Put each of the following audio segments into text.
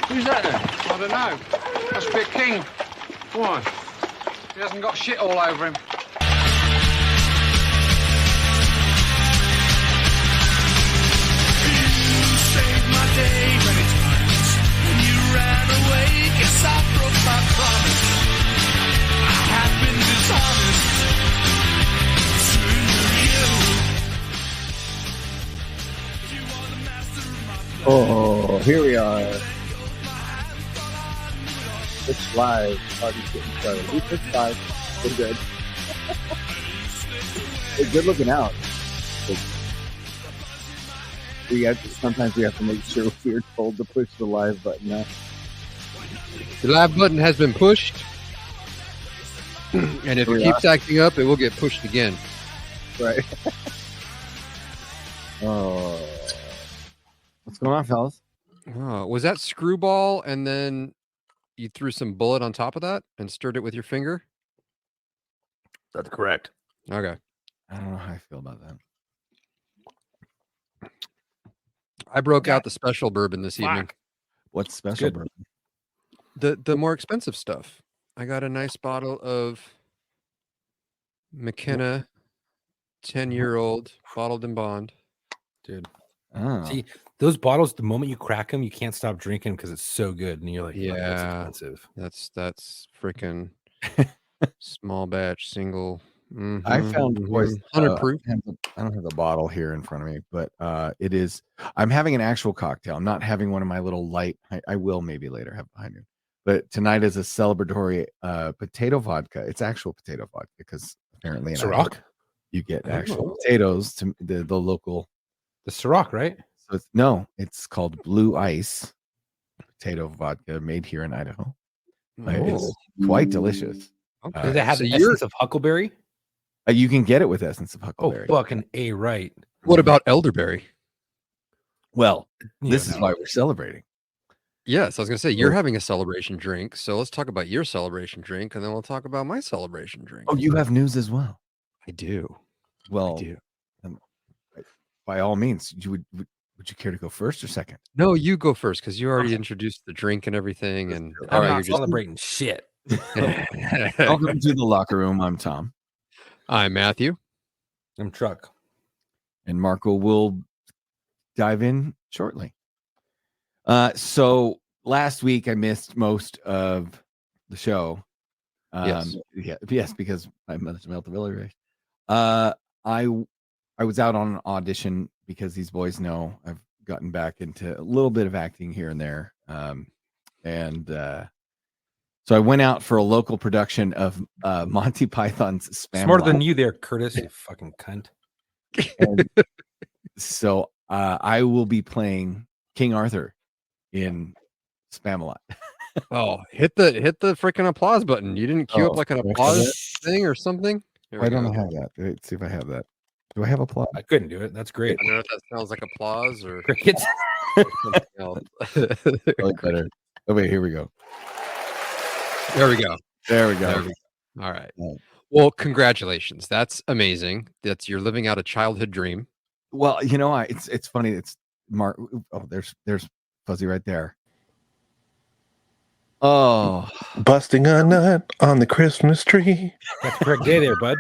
Who's that then? I don't know. Must be a king. Why? He hasn't got shit all over him. You saved my day many times. When you ran away, guess I broke my promise. I have been dishonest to you. You are the master of my blood. Oh, here we are. It's live. Party's getting started. We took 5. We're good. It's good looking out. Sometimes we have to make sure we're told to push the live button now. The live button has been pushed. And if it keeps acting up, it will get pushed again. Right. Oh. What's going on, fellas? Oh, was that screwball and then you threw some bullet on top of that and stirred it with your finger? That's correct. Okay. I don't know how I feel about that. I broke out the special bourbon this evening. What's special bourbon? The more expensive stuff. I got a nice bottle of McKenna 10-year-old bottled in bond. Dude. Oh. See, those bottles, the moment you crack them, you can't stop drinking because it's so good. And you're like, yeah, that's expensive. That's freaking small batch single. Mm-hmm, I found 100 proof. I don't have the bottle here in front of me, but it is. I'm having an actual cocktail. I'm not having one of my little light. I will maybe later have behind you. But tonight is a celebratory potato vodka. It's actual potato vodka because apparently in Ciroc? you get actual potatoes to the local. The Ciroc, right? So it's called Blue Ice potato vodka made here in Idaho. It's quite delicious. Okay. Does it have the essence of huckleberry? You can get it with essence of huckleberry. Oh, fucking A, right. What about elderberry? Well, this is why we're celebrating. Yes, I was going to say, you're having a celebration drink. So let's talk about your celebration drink, and then we'll talk about my celebration drink. Oh, you have news as well. I do. Well, I do. By all means, would you care to go first or second? No, you go first because you already introduced the drink and everything. And I'm not celebrating shit. Welcome to the locker room. I'm Tom. I'm Matthew. I'm Chuck. And Marco will dive in shortly. So last week I missed most of the show. Yes, because I must have melted the village. I was out on an audition because these boys know I've gotten back into a little bit of acting here and there. So I went out for a local production of Monty Python's Spam. Smarter than you there, Curtis, you fucking cunt. And so I will be playing King Arthur in Spamalot. Oh, hit the freaking applause button. You didn't queue up like an applause thing or something? I don't have that. Let's see if I have that. Do I have applause? I couldn't do it. That's great. I don't know if that sounds like applause or crickets. Something else. Better. Oh, wait, here we go. There we go. There we go. All right. Well, congratulations. That's amazing. You're living out a childhood dream. Well, you know, it's funny. It's Mark. Oh, there's Fuzzy right there. Oh, busting a nut on the Christmas tree. That's the correct day there, bud.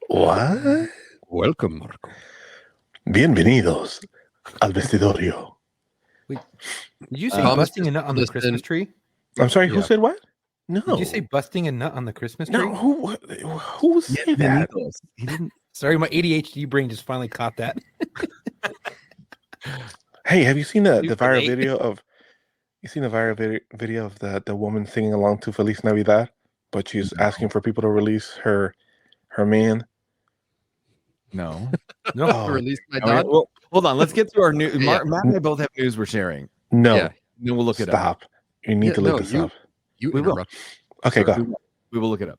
What? Welcome, Marco. Bienvenidos al vestidorio. Wait, did you say busting a nut on the Christmas tree? I'm sorry, who said what? No. Did you say busting a nut on the Christmas tree? No, who said that? He didn't. Sorry, my ADHD brain just finally caught that. Hey, have you seen the viral video of? You seen the viral video of the woman singing along to Feliz Navidad, but she's asking for people to release her man. No. Release my dad. Well, hold on. Let's get to our news. Matt and I both have news we're sharing. No. Yeah. Then we'll look it up. Stop. You need to look this up. We will. Okay, go. We will look it up.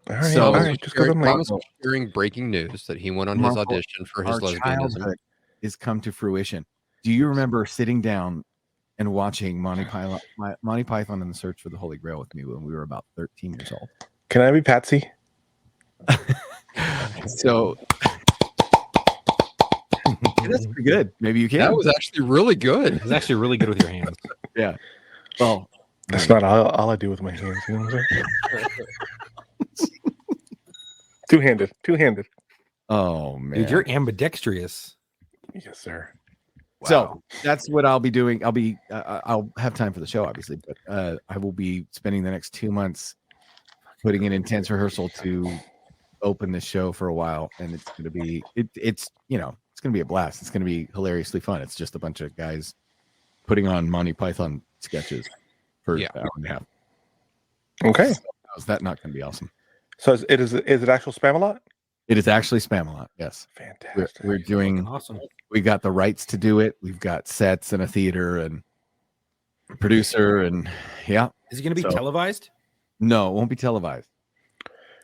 All right. So, all right. Just go Thomas was sharing breaking news that he went on his audition for his lesbianism. Is come to fruition. Do you remember sitting down and watching Monty Python and the Search for the Holy Grail with me when we were about 13 years old? Can I be Patsy? So That's pretty good. Maybe you can. That was actually really good. It's actually really good with your hands. Yeah. Well, That's not all I do with my hands. You know what I'm saying? Two-handed. Oh man, Dude, you're ambidextrous. Yes, sir. So that's what I'll be doing. I'll have time for the show, obviously, but I will be spending the next 2 months putting in intense rehearsal to open the show for a while, and it's going to be it's going to be a blast. It's going to be hilariously fun. It's just a bunch of guys putting on Monty Python sketches for an hour and a half. Okay. So, how's that not going to be awesome? So is it actual Spamalot? It is actually Spamalot. Yes. Fantastic. We're doing Awesome. We got the rights to do it. We've got sets and a theater and a producer and Is it going to be televised? No, it won't be televised.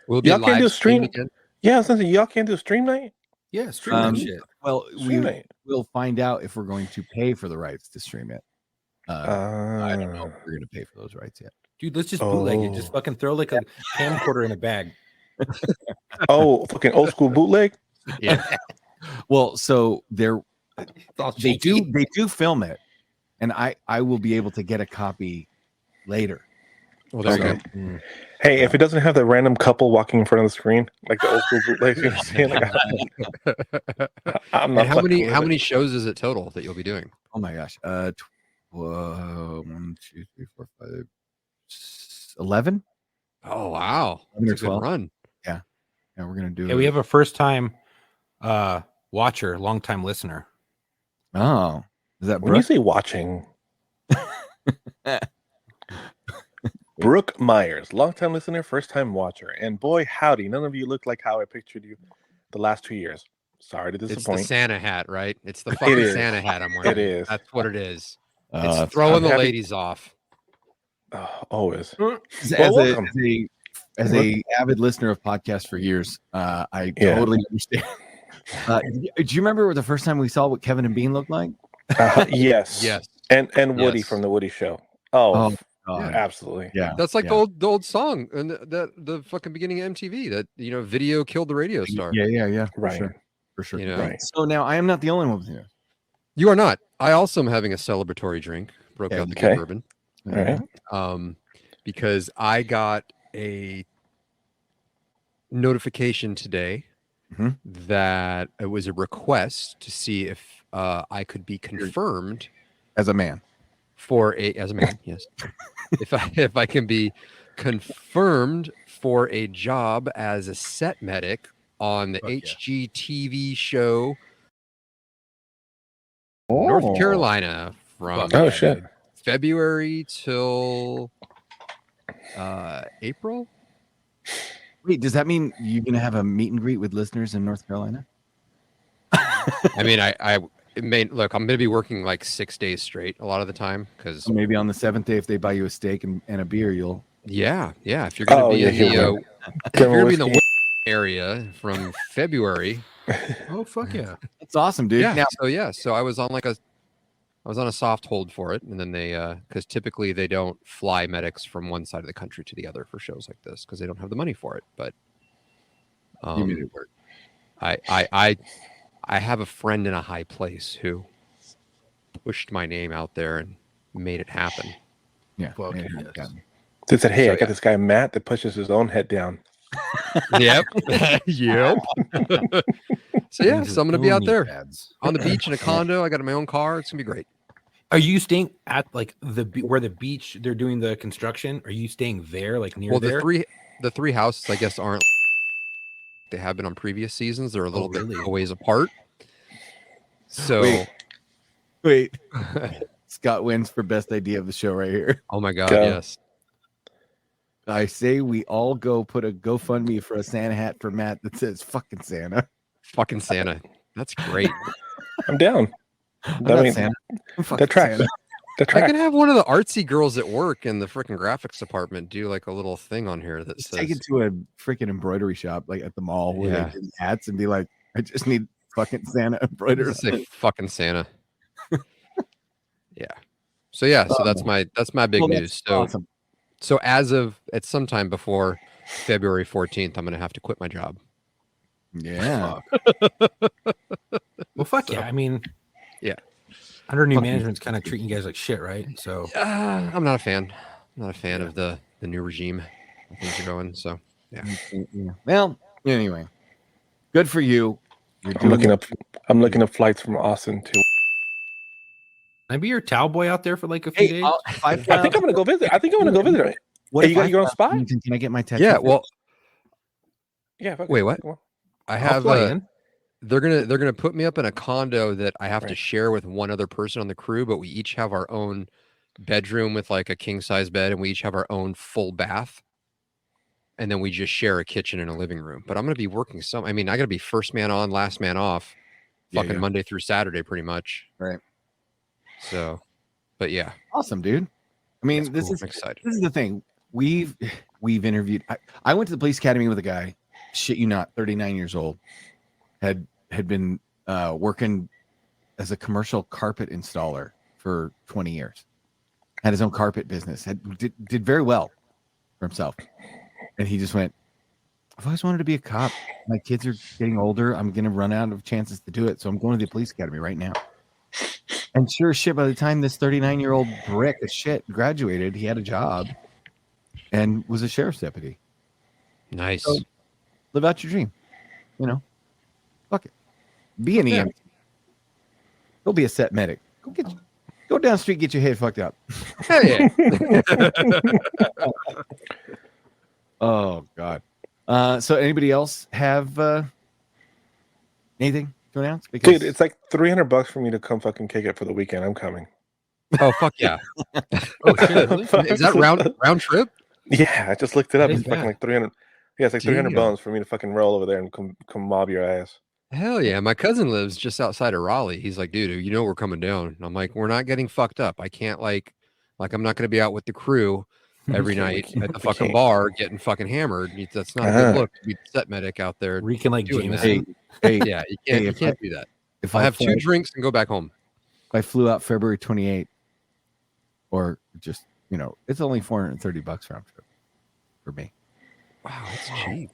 Will it be Y'all can't live do stream. again? Yeah, I was thinking y'all can't do stream night. Yeah, stream that shit. Well, Stream it. we'll find out if we're going to pay for the rights to stream it. I don't know if we're going to pay for those rights yet. Dude, let's just bootleg it. Just fucking throw like a camcorder in a bag. Fucking old school bootleg. Yeah. Well, so they cheeky. do film it, and I will be able to get a copy later. Well, there Okay. you go. Hey, if it doesn't have the random couple walking in front of the screen, like the old school bootleg, you know what I'm saying? Like, I'm not. And how many shows is it total that you'll be doing? Oh my gosh. 1, 2, 3, 4, 5, 11. Oh wow, 11 or that's a good 12. run. Yeah, we're gonna do. Yeah, we have a first time watcher, long time listener. Oh, is that When you Brooke? say watching, Brooke Myers, longtime listener, first time watcher, and boy howdy, none of you look like how I pictured you the last 2 years. Sorry to It's the disappoint. Santa hat, right? It's the fucking is. Santa hat I'm wearing. It is. That's what it is. That's It's throwing I'm the happy- ladies off. Always. as welcome. a avid listener of podcasts for years, I Yeah. totally understand. Do you remember the first time we saw what Kevin and Bean looked like? Yes. Yes. And Woody Yes. from the Woody Show. Oh, God. absolutely. Yeah, That's like yeah. the old song and the fucking beginning of MTV that video killed the radio star. Yeah, Right. for sure. You know? Right. So now I am not the only one here. You are not. I also am having a celebratory drink. Broke Yeah, out the okay. good bourbon. All right. Because I got a notification today Mhm. that it was a request to see if I could be confirmed As a man. as a man, yes. if I can be confirmed for a job as a set medic on the Fuck yeah. HGTV show North Carolina from Oh, shit. February till April. Wait, does that mean you're gonna have a meet and greet with listeners in North Carolina? I mean, look, I'm going to be working like 6 days straight a lot of the time because So maybe on the 7th day, if they buy you a steak and a beer, you'll. yeah, if you're going to be in the here we go. if you're going to be in the Whiskey. area from February, Oh fuck yeah! That's awesome, dude. yeah. Now, So I was on a soft hold for it, and then they because typically they don't fly medics from one side of the country to the other for shows like this because they don't have the money for it. But you made it work. I have a friend in a high place who pushed my name out there and made it happen. Yeah. Fuck made it yes. happen. They said, hey, So, I got this guy, Matt, that pushes his own head down. Yep. Yep. So yeah, These so I'm gonna are be out knee there pads. on the beach in a condo. I got my own car. It's gonna be great. Are you staying at like where the beach they're doing the construction? Are you staying there, like near Well, there? the three houses, I guess, aren't. They have been on previous seasons. They're a little bit really? a ways apart. So, Wait. Scott wins for best idea of the show right here. oh my god, Go. yes. I say we all go put a GoFundMe for a Santa hat for Matt that says "fucking Santa." Fucking Santa. That's great. I'm down. I'm I not mean, Santa. I'm fucking that tracks. Santa. That I tracks. could have one of the artsy girls at work in the freaking graphics department do like a little thing on here that Just says take it to a freaking embroidery shop, like at the mall, where Yeah. they do hats, and be like, "I just need fucking Santa embroidered." Just say fucking Santa. Yeah. So yeah, so that's my big Well, news. that's So awesome. so as of at some time before February 14th, I'm gonna have to quit my job. Yeah. Well, fuck yeah. I mean, Yeah. under new management's kind of treating you guys like shit, right? So I'm not a fan. I'm not a fan of the new regime. How things are going. So yeah. Well, anyway, good for you. You're I'm doing looking up flights from Austin to. can I be your towel boy out there for like a few days? I think I'm gonna go visit. I think I'm gonna go visit. What Hey, if you got your own spot? Can I get my tattoo? Yeah. Well, Yeah. Okay. wait, what? Come on. I I'll have fly in. they're gonna put me up in a condo that I have to share with one other person on the crew, but we each have our own bedroom with like a king size bed, and we each have our own full bath, and then we just share a kitchen and a living room. But I'm gonna be working I gotta be first man on, last man off, fucking Monday through Saturday, pretty much. Right. So, but yeah, awesome, dude. I mean, I'm excited. This is the thing. We've interviewed. I went to the police academy with a guy. Shit you not, 39 years old. Had been working as a commercial carpet installer for 20 years. Had his own carpet business. Did very well for himself. And he just went, I've always wanted to be a cop. My kids are getting older. I'm going to run out of chances to do it. So I'm going to the police academy right now. And sure as shit, by the time this 39-year-old brick of shit graduated, he had a job and was a sheriff's deputy. Nice. So, live out your dream. You know, fuck it. Be an EMT. Go be a set medic. Go down the street, get your head fucked up. Hell yeah. Oh God. So anybody else have anything to announce? Because Dude, it's like $300 for me to come fucking kick it for the weekend. I'm coming. Oh fuck yeah. Oh shit! Really? Is that round trip? Yeah, I just looked it up. What It's is fucking that? like 300. Yeah, it's like 300 Damn. bones for me to fucking roll over there and come mob your ass. Hell yeah. My cousin lives just outside of Raleigh. He's like, dude, you know we're coming down. And I'm like, we're not getting fucked up. I can't like I'm not gonna be out with the crew every night at the fucking bar getting fucking hammered. That's not a good look to be set medic out there. Reeking like doing that. Jameson. hey, Yeah, you can't do that. if I'll I have fly- 2 drinks and go back home. if I flew out February 28th, or just it's only $430 round trip for me. Wow, that's cheap.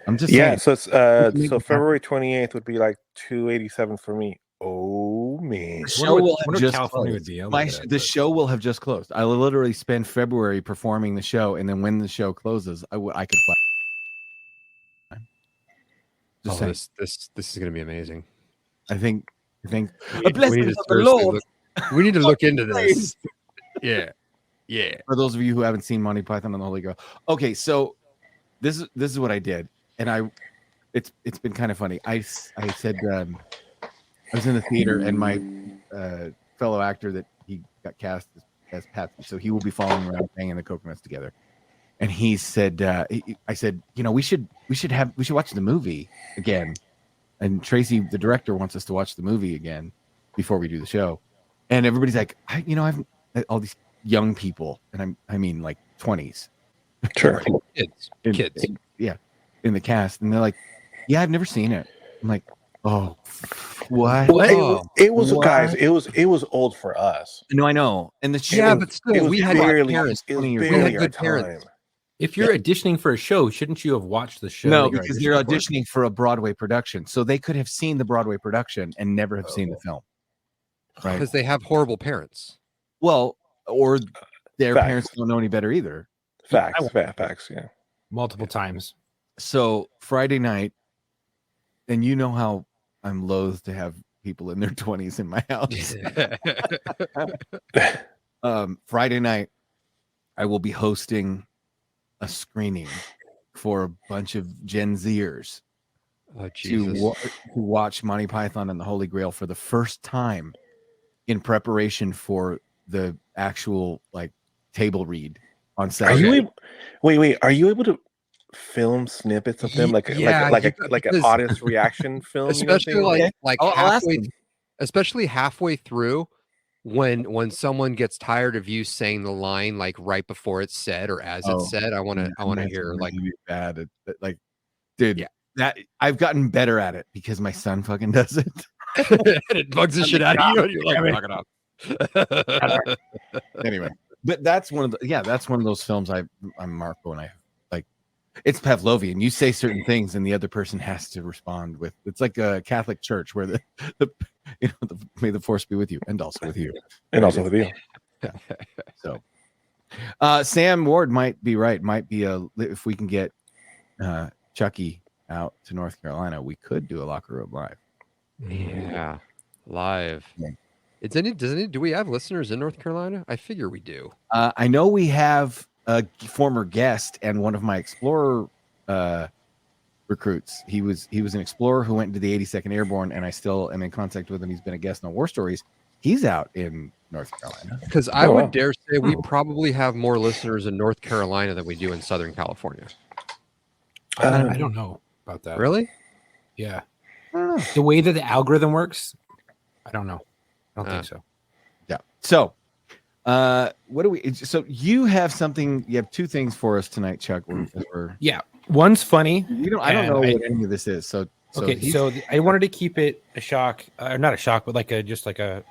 I'm just Yeah, saying. so it's so February 28th would be like $287 for me. Oh man. The show will have wonder just California closed. would be. I'll My look at that, the but- show will have just closed. I will literally spend February performing the show, and then when the show closes, I could fly. Just saying. This is gonna be amazing. I think We a need blessing to from the seriously Lord. we need to look into this. Yeah. For those of you who haven't seen Monty Python and the Holy Grail. Okay, so this is what I did, and it's been kind of funny. I said I was in the theater, and my fellow actor that he got cast as Patsy, so he will be following around banging the coconuts together. And he said, I said, we should watch the movie again. And Tracy, the director, wants us to watch the movie again before we do the show. And everybody's like, I've all these young people, and I mean like 20s, Sure. Kids. in the cast, and they're like, yeah, I've never seen it. I'm like, oh, what? It was What? guys, it was old for us. No, I know. And the Yeah, show, but It still, was we had barely, parents. it was 20 years barely We had our good time. parents. If you're auditioning for a show, shouldn't you have watched the show? no, that you're because they're for? auditioning for a Broadway production, so they could have seen the Broadway production and never have seen the film, right? Because they have horrible parents. Well, or their Facts. parents don't know any better either. Facts, yeah. multiple times. So Friday night, and you know how I'm loath to have people in their 20s in my house. Friday night, I will be hosting a screening for a bunch of Gen Zers Oh to Jesus! watch Monty Python and the Holy Grail for the first time in preparation for the actual table read on Are Saturday. you able, wait, are you able to film snippets of them like Yeah, like you- an because- audience reaction film? Especially you know what I'm saying? like I'll ask halfway, them. especially halfway through, when someone gets tired of you saying the line like right before it's said or as Oh, it's said, I want to That's hear like really bad at, dude. Yeah. That I've gotten better at it because my son fucking does it. and it bugs the shit out of you, and you're like, knock it off. Anyway, but that's one of those films I'm Marco and I It's Pavlovian. You say certain things, and the other person has to respond with. It's like a Catholic church where may the force be with you, and also with you, and also with you. So, Sam Ward might be right. Might be if we can get Chucky out to North Carolina, we could do a locker room live. Yeah, live. Yeah. Do we have listeners in North Carolina? I figure we do. I know we have a former guest and one of my Explorer recruits. He was an Explorer who went into the 82nd Airborne, and I still am in contact with him. He's been a guest on War Stories. He's out in North Carolina. Because I would dare say we probably have more listeners in North Carolina than we do in Southern California. I don't know about that. Really? Yeah. The way that the algorithm works, I don't know. I don't think so. Yeah. So, what do we? So you have something. You have two things for us tonight, Chuck. Yeah. One's funny. I don't know what any of this is. So I wanted to keep it a shock, or not a shock, but just like a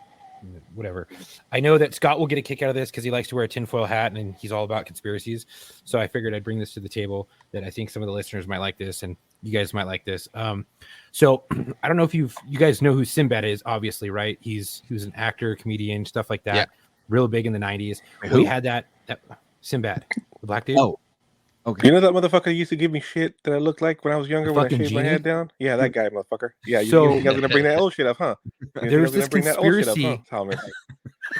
whatever. I know that Scott will get a kick out of this because he likes to wear a tinfoil hat and he's all about conspiracies. So I figured I'd bring this to the table, that I think some of the listeners might like this and you guys might like this. So I don't know if you guys know who Sinbad is, obviously, right? He was an actor, comedian, stuff like that. Yeah. Real big in the 90s. We had that Sinbad, the black dude. Oh, okay. You know that motherfucker used to give me shit that I looked like when I was younger when I shaved my head down? Yeah, that guy, motherfucker. Yeah, you guys are gonna bring that old shit up, huh? There's this conspiracy. Up, huh, Thomas?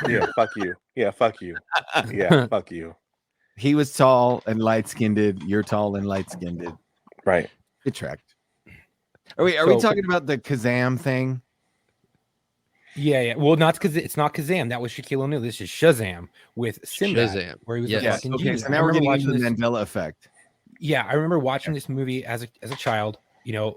Yeah, fuck you. Yeah, fuck you. Yeah, fuck you. He was tall and light-skinned. You're tall and light-skinned. Right. Get tracked. Are we talking about the Kazam thing? Yeah. Well, it's not Kazam. That was Shaquille O'Neal. This is Shazam with Sinbad, Shazam, where he was a fucking genius. So now we're getting into the Mandela Effect. Yeah, I remember watching this movie as a child. And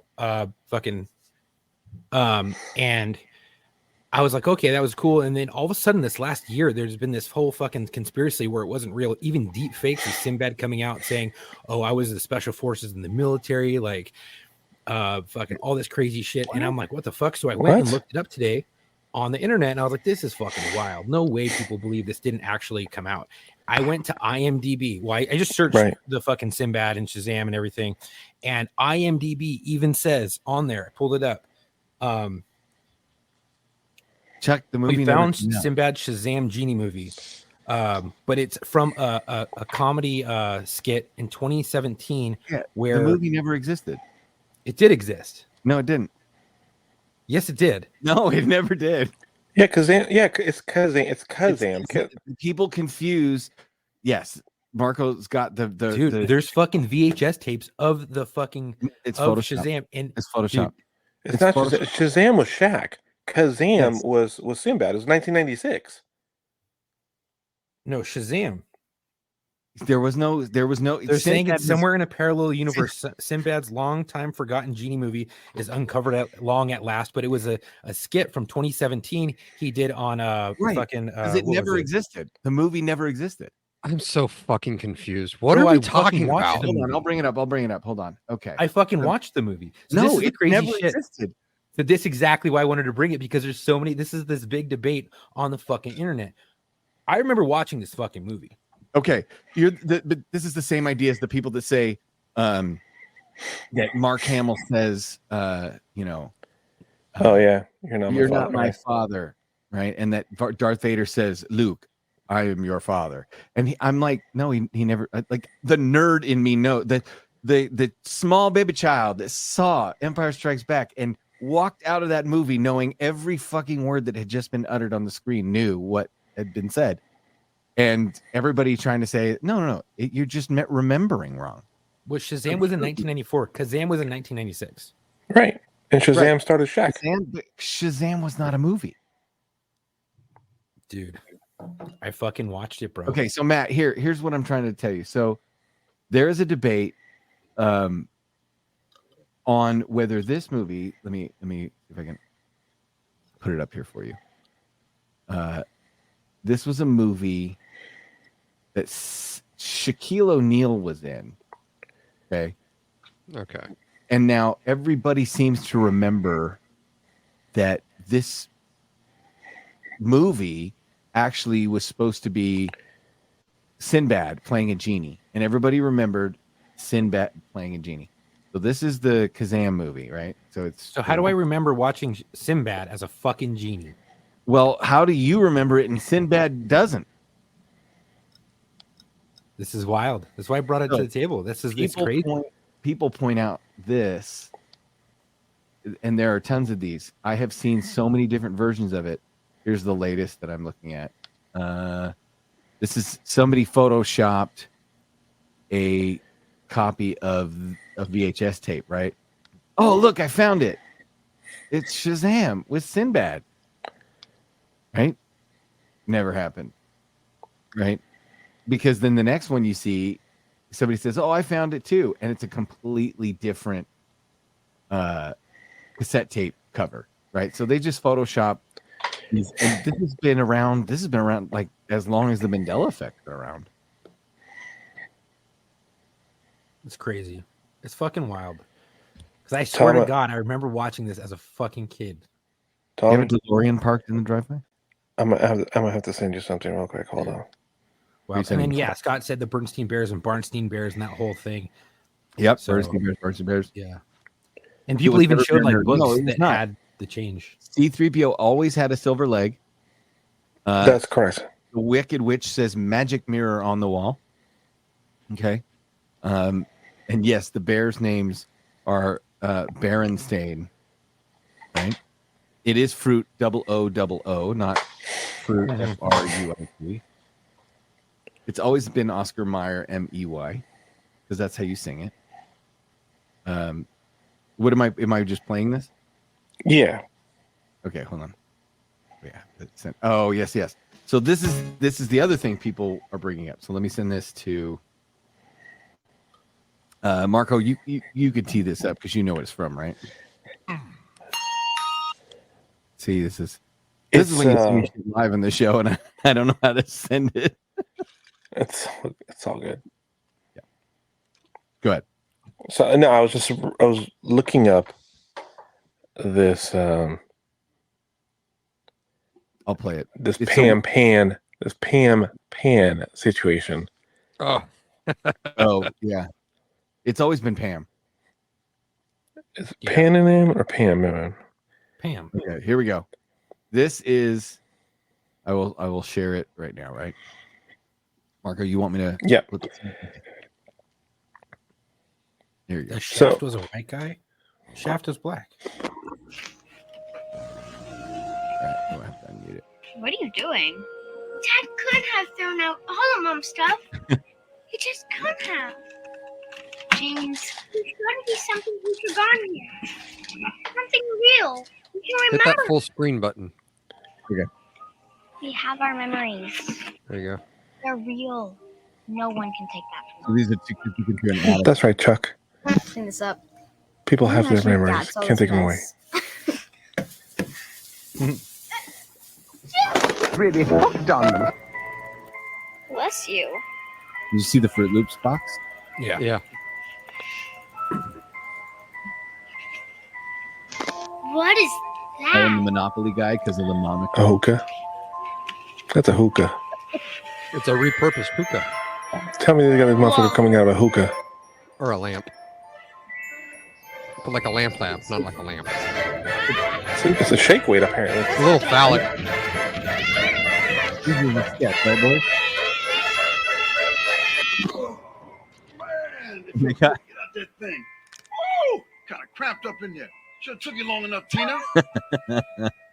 I was like, okay, that was cool. And then all of a sudden, this last year, there's been this whole fucking conspiracy where it wasn't real. Even deep fakes of Sinbad coming out saying, "Oh, I was the special forces in the military," like, fucking all this crazy shit. And I'm like, what the fuck? So I went and looked it up today on the internet, and I was like, this is fucking wild. No way people believe this didn't actually come out. I went to IMDb. Well, I just searched the fucking Sinbad and Shazam and everything, and IMDb even says on there, I pulled it up. Chuck, the movie. We found Sinbad Shazam Genie movie, but it's from a comedy skit in 2017 where the movie never existed. It did exist. No, it didn't. Yes, it did. No, it never did. Yeah, Kazam. Yeah, it's Kazam. People confuse. Yes, Marco's got the dude. There's fucking VHS tapes of the fucking. It's of Photoshop. Shazam, and it's Photoshop. Dude, it's not Photoshop. Shazam was Shaq. Kazam was Sinbad. It was 1996. No, Shazam. There was no. They're saying it's somewhere in a parallel universe. Sinbad's long-time forgotten genie movie is uncovered at last, but it was a skit from 2017 he did on fucking. Because it never existed. The movie never existed. I'm so fucking confused. What are we talking about? Hold on, I'll bring it up. Hold on. Okay. I fucking watched the movie. So no, it never existed. So this is exactly why I wanted to bring it, because there's so many. This is this big debate on the fucking internet. I remember watching this fucking movie. Okay, but this is the same idea as the people that say that Mark Hamill says, oh yeah, you're not my father, right? And that Darth Vader says, Luke, I am your father. And I'm like, no, he never. Like the nerd in me the small baby child that saw Empire Strikes Back and walked out of that movie knowing every fucking word that had just been uttered on the screen, knew what had been said. And everybody trying to say, no, you're just remembering wrong. Well, Shazam was in 1994. Kazam was in 1996. Right. And Shazam started Shaq. Shazam was not a movie. Dude, I fucking watched it, bro. Okay, so Matt, here's what I'm trying to tell you. So there is a debate on whether this movie, let me see if I can put it up here for you. This was a movie that Shaquille O'Neal was in. Okay. And now everybody seems to remember that this movie actually was supposed to be Sinbad playing a genie. And everybody remembered Sinbad playing a genie. So this is the Kazam movie, right? So how do I remember watching Sinbad as a fucking genie? Well, how do you remember it and Sinbad doesn't? This is wild. That's why I brought it to the table. It's crazy. People point out this, and there are tons of these. I have seen so many different versions of it. Here's the latest that I'm looking at. This is somebody photoshopped a copy of a VHS tape, right? Oh, look, I found it. It's Shazam with Sinbad. Right? Never happened. Right? Because then the next one you see, somebody says, "Oh, I found it too," and it's a completely different cassette tape cover, right? So they just Photoshop these, and this has been around. This has been around like as long as the Mandella Effect been around. It's crazy. It's fucking wild. Because I swear to God, I remember watching this as a fucking kid. You have a DeLorean parked in the driveway? I'm gonna have to send you something real quick. Hold on. Well, and then Scott said the Bernstein Bears and Barnstein Bears and that whole thing. Yep, so, Bernstein Bears. Yeah. And people even showed like books that had the change. C-3PO always had a silver leg. That's correct. The Wicked Witch says magic mirror on the wall. Okay. And yes, the bears' names are Berenstain. Right? It is fruit OOO, not fruit FRUIT. It's always been Oscar Mayer MEY, because that's how you sing it. What am I just playing this? Yeah. Okay, hold on. Yeah. Oh, yes. So this is the other thing people are bringing up. So let me send this to Marco. You could tee this up because you know what it's from, right? See, this is when you see shit live in the show, and I don't know how to send it. It's all good. Yeah. Go ahead. So no, I was looking up this. I'll play it. This Pan situation. Oh. Oh yeah. It's always been Pam. Is it Pan in him or Pam in him? Pam. Okay, here we go. This is. I will share it right now. Right. Marco, you want me to? Yeah. Here you go. Shaft was a white guy. Shaft is black. All right, I'll have to unmute it. What are you doing? Dad could have thrown out all of Mom's stuff. He just couldn't have. James, there's got to be something we forgot here. Something real. We can Hit remember. that full screen button. Okay. We have our memories. There you go. They're real. No one can take that So from these are two you can do an ad. That's right, Chuck. Clean this up. People have their memories. Can't take them away. Really hooked on them. Bless you. Did you see the Fruit Loops box? Yeah. Yeah. What is I am the that? Monopoly guy because of the moniker. A hookah. That's a hookah. It's a repurposed hookah Tell me they got this motherfucker coming out of a hookah. or a lamp. But like a lamp, not like a lamp. See, it's a shake weight apparently. A little phallic. This is a sketch, right, boy? Man, if you get out that thing. Oh, kind of cramped up in there. Should have took you long enough, Tina.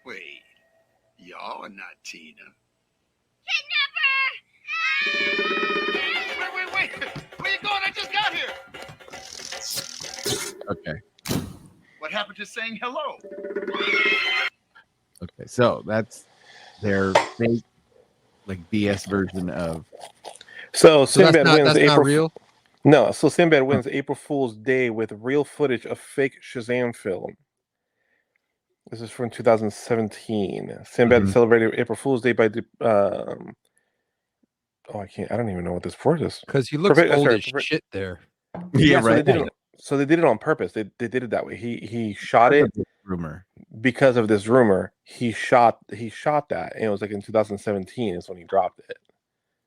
Wait, y'all are not Tina. Wait. Where you going? I just got here. Okay. What happened to saying hello? Okay. So that's their fake, like BS version of. So So Sinbad wins that's April. not real? No, so Sinbad wins April Fool's Day with real footage of fake Shazam film. This is from 2017. Sinbad celebrated April Fool's Day by the. I don't even know what this word is. Because he looks old as shit there. Yeah, So right. they did it on purpose. They did it that way. He shot it Rumor. because of this rumor. He shot that, and it was like in 2017 is when he dropped it.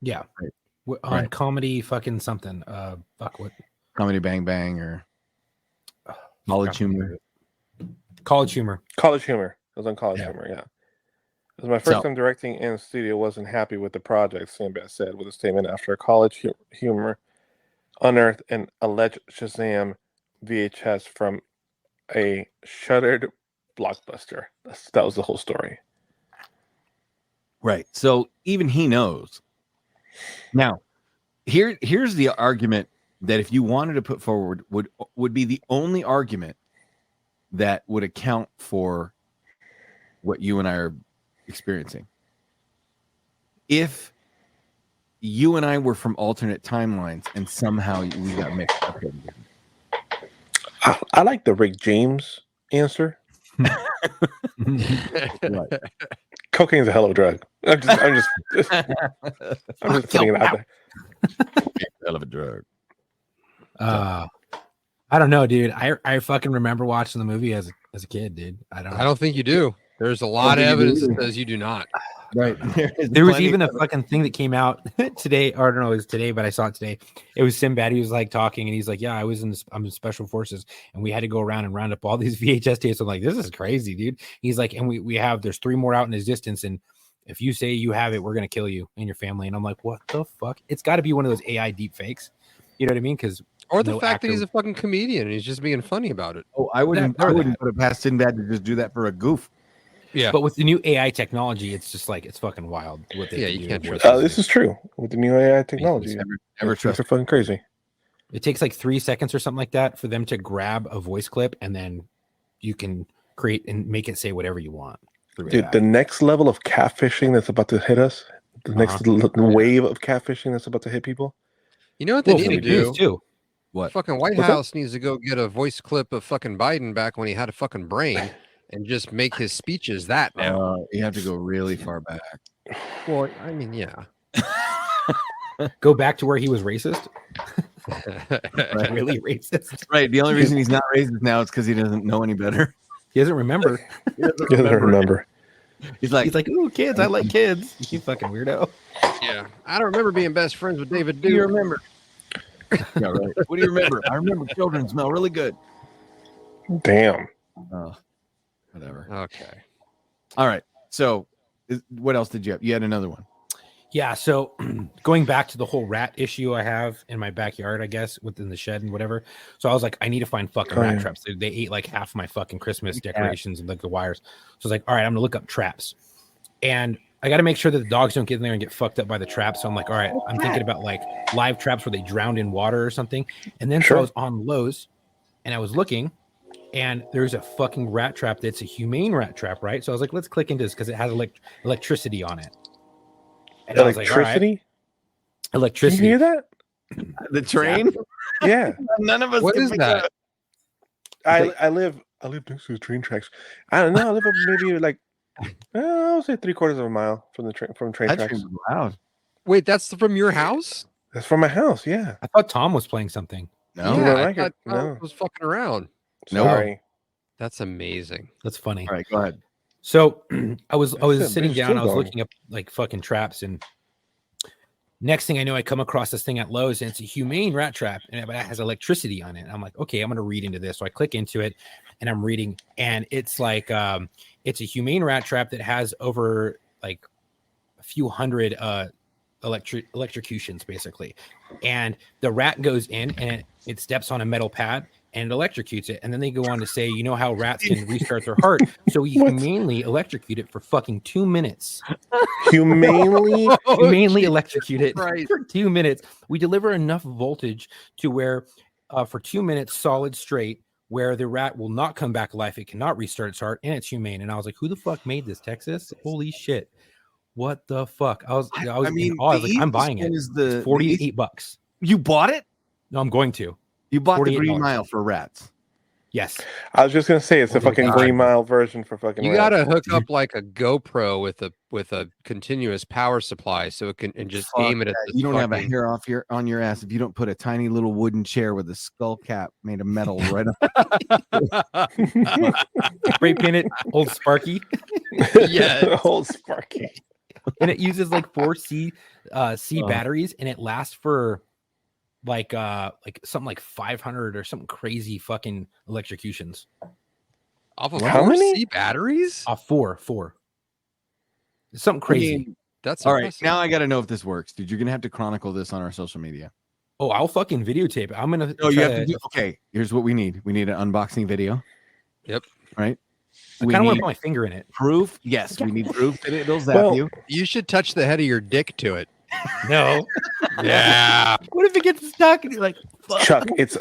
Yeah. Right. On comedy fucking something. Fuck what? Comedy Bang Bang or College Humor. College Humor. College Humor. It was on College Yeah. Humor, yeah. It was my first time directing in studio. Wasn't happy with the project, Sinbad said with a statement after College Humor unearthed an alleged Shazam VHS from a shuttered Blockbuster. That was the whole story. Right. So even he knows. Now, here's the argument that if you wanted to put forward would be the only argument that would account for what you and I are experiencing. If you and I were from alternate timelines and somehow we got mixed up here. I like the Rick James answer. Right. Cocaine's a hell of a drug. I'm just putting it out there. Hell of a drug. I don't know, dude. I fucking remember watching the movie as a kid, dude. I don't think you do. There's a lot of evidence that says you do not. Right. There was even a fucking thing that came out today, or I don't know, it was today, but I saw it today. It was Sinbad. He was like talking, and he's like, "Yeah, I'm in special forces, and we had to go around and round up all these VHS tapes." I'm like, "This is crazy, dude." He's like, "And there's 3 more out in his distance, and if you say you have it, we're gonna kill you and your family." And I'm like, "What the fuck?" It's got to be one of those AI deep fakes. You know what I mean? Because or the fact that he's a fucking comedian and he's just being funny about it. Oh, I wouldn't put it past Sinbad to just do that for a goof. Yeah, but with the new AI technology, it's just like it's fucking wild. What they you can't trust. This is true with the new AI technology. Never trust. They're fucking crazy. It takes like 3 seconds or something like that for them to grab a voice clip, and then you can create and make it say whatever you want. Dude, the next level of catfishing that's about to hit us, the next wave of catfishing that's about to hit people. You know what they need to do? Too. What? Fucking White House needs to go get a voice clip of fucking Biden back when he had a fucking brain. And just make his speeches that now. You have to go really far back. Well, I mean, yeah. Go back to where he was racist. Right. Really racist. Right. The only reason he's not racist now is because he doesn't know any better. He doesn't remember. He doesn't remember. He's like, ooh, kids. I like kids. You fucking weirdo. Yeah. I don't remember being best friends with David Duke. Do you remember? Yeah, right. What do you remember? I remember children smell really good. Damn. Oh. Whatever. Okay. All right. So, what else did you have? You had another one. Yeah. So, going back to the whole rat issue I have in my backyard, I guess, within the shed and whatever. So, I was like, I need to find fucking rat traps. They ate like half my fucking Christmas decorations and like the wires. So, I was like, all right, I'm going to look up traps. And I got to make sure that the dogs don't get in there and get fucked up by the traps. So, I'm like, all right, I'm thinking about like live traps where they drowned in water or something. And then so I was on Lowe's and I was looking. And there's a fucking rat trap that's a humane rat trap, right? So I was like, let's click into this because it has electricity on it. And electricity? I was like, all right. Electricity. Can you hear that? The train? Yeah. None of us. What is that? I live next to the train tracks. I don't know. I live up maybe like I'll say 3/4 of a mile from the train tracks. Loud. Wait, that's from your house? That's from my house. Yeah. I thought Tom was playing something. No. Yeah, like I thought it. Tom No. was fucking around. Sorry. That's amazing. That's funny. All right, go ahead. So I was sitting still down. I was going. looking up like fucking traps, and next thing I know, I come across this thing at Lowe's, and it's a humane rat trap, and it has electricity on it. And I'm like, okay, I'm gonna read into this. So I click into it, and I'm reading, and it's like it's a humane rat trap that has over like a few hundred electrocutions basically, and the rat goes in and it steps on a metal pad and it electrocutes it, and then they go on to say, you know how rats can restart their heart, so we humanely electrocute it for fucking 2 minutes. Humanely Electrocute it for 2 minutes. We deliver enough voltage to where for 2 minutes solid straight, where the rat will not come back to life, it cannot restart its heart, and it's humane. And I was like, who the fuck made this, Texas? Holy shit. What the fuck? I was in awe. I was like, I'm buying it. It's $48. You bought it? No, I'm going to. You bought the $48. Green Mile for rats. Yes. I was just gonna say it's a fucking Green Mile version for fucking. You rats. gotta hook up like a GoPro with a continuous power supply so it can and just aim it at the You don't have a hair on your ass if you don't put a tiny little wooden chair with a skull cap made of metal right up. Spray pin it, old Sparky. Yeah, old Sparky. And it uses like 4 C batteries, and it lasts for like something like 500 or something crazy fucking electrocutions. Off of How 4 many? C batteries? Four. It's something crazy. That's All right. impressive. Now I got to know if this works, dude. You're gonna have to chronicle this on our social media. Oh, I'll fucking videotape it. I'm gonna. No, you try have to do. Okay, here's what we need. We need an unboxing video. Yep. Right. I We kind of want need to put my finger in it. proof. Yes, we need proof that it'll zap Well, you. You should touch the head of your dick to it. No. Yeah. What if it gets stuck and you're like, fuck? Chuck, it's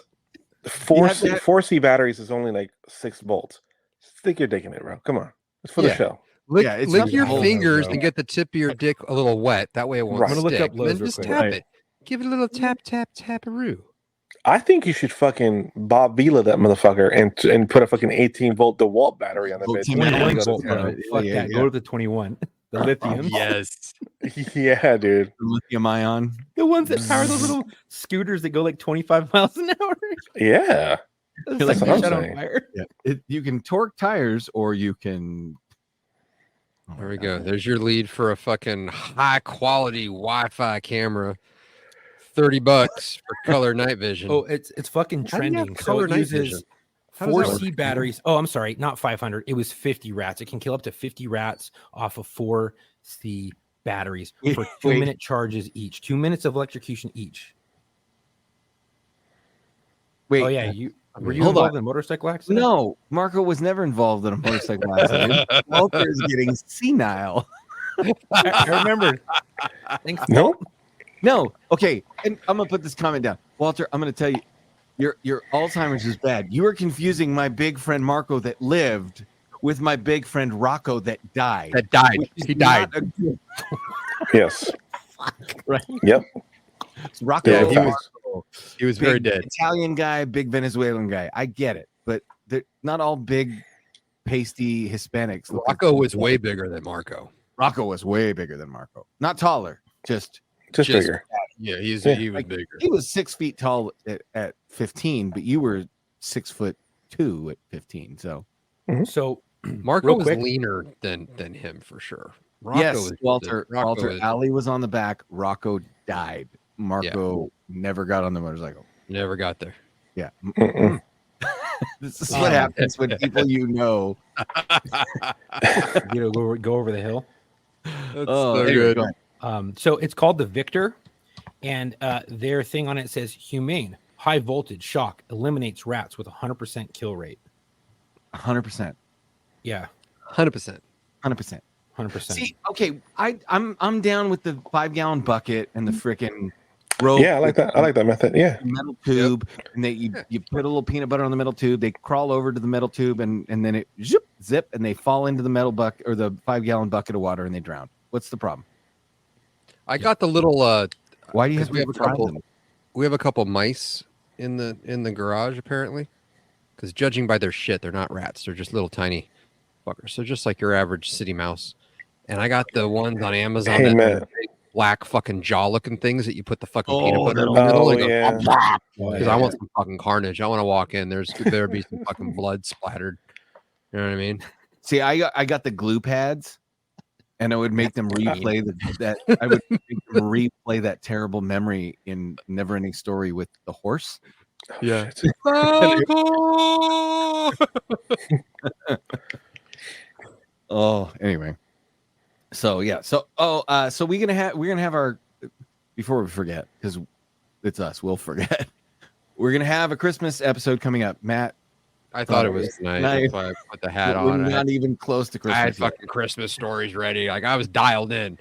You have to- 4C batteries is only like 6 volts. Stick your dick in it, bro. Come on. It's for the Yeah. show. Lick, Yeah, it's lick not your the whole fingers thing, and get the tip of your dick a little wet. That way it won't Right. I'm gonna stick. look up And then lows real just quick. tap Right. it. Give it a little tap, taparoo. I think you should fucking Bob Vila that motherfucker and put a fucking 18-volt DeWalt battery on the Well, bitch. 21 Yeah, volt, yeah. bro. Fuck Yeah, that. yeah. Go to the 21. The lithium. Yes. Yeah, dude. Lithium ion. The ones that power those little scooters that go like 25 miles an hour. Yeah. It's That's what you're I'm set on saying. fire. Yeah. You can torque tires, or you can. Oh my There we God. go. There's your lead for a fucking high quality Wi-Fi camera. $30 for color night vision. Oh, it's fucking How do you have trending. So color it night uses vision? How does that 4C work? batteries. Oh, I'm sorry, not 500. It was 50 rats. It can kill up to 50 rats off of 4C batteries Wait, for wait. 2-minute charges each. 2 minutes of electrocution each. Wait. Oh yeah, were you Hold involved on. in a motorcycle accident? No, Marco was never involved in a motorcycle accident. Walter is getting senile. I remember. Thanks. Nope. No, okay, and I'm gonna put this comment down, Walter. I'm gonna tell you, your Alzheimer's is bad. You are confusing my big friend Marco that lived with my big friend Rocco that died. That died. which is He died. not a- Yes. right? Yep. Rocco, Yeah, he was He was very big dead. Italian guy, big Venezuelan guy. I get it, but they're not all big, pasty Hispanics. Rocco was way bigger than Marco. Rocco was way bigger than Marco. Not taller, just Just Just- bigger. Yeah, he was like, bigger. he was 6 feet tall at 15, but you were 6'2" at 15. So So Marco real was quick. leaner than him for sure. Rocco yes, was Walter. Rocco Walter was- Ali was on the back. Rocco died. Marco never got on the motorcycle. never got there. Yeah, Mm-mm. this is what happens when people you know. go over the hill. That's Oh, so anyway, good. go ahead. So it's called the Victor, and their thing on it says humane, high voltage shock eliminates rats with 100% kill rate. 100%. Yeah, 100%. 100%. 100%. See, okay, I'm down with the 5-gallon bucket and the freaking rope. Yeah, I like that. I like that method. Yeah. Metal tube, and you put a little peanut butter on the metal tube. They crawl over to the metal tube, and then it zip, and they fall into the metal bucket or the 5-gallon bucket of water, and they drown. What's the problem? I got the little Why do you have 'cause to we have a fry couple- them? we have a couple mice in the garage apparently. Because judging by their shit, they're not rats. They're just little tiny fuckers. So just like your average city mouse. And I got the ones on Amazon Hey, that man. are big black fucking jaw looking things that you put the fucking Oh, peanut butter in the that'll- middle. Oh, and it goes, yeah. "Blah, blah." Oh, Because yeah. I want some fucking carnage. I want to walk in. There be some fucking blood splattered. You know what I mean? See, I got the glue pads, and I would make them replay replay that terrible memory in Neverending Story with the horse. Yeah. Shit. Oh, anyway. So yeah. So so we're gonna have our, before we forget, because it's us, we'll forget. We're gonna have a Christmas episode coming up. Matt, I thought it was tonight. Nice. That's why I put the hat we're on. not even close to I had Christmas yet. fucking Christmas stories ready. Like I was dialed in.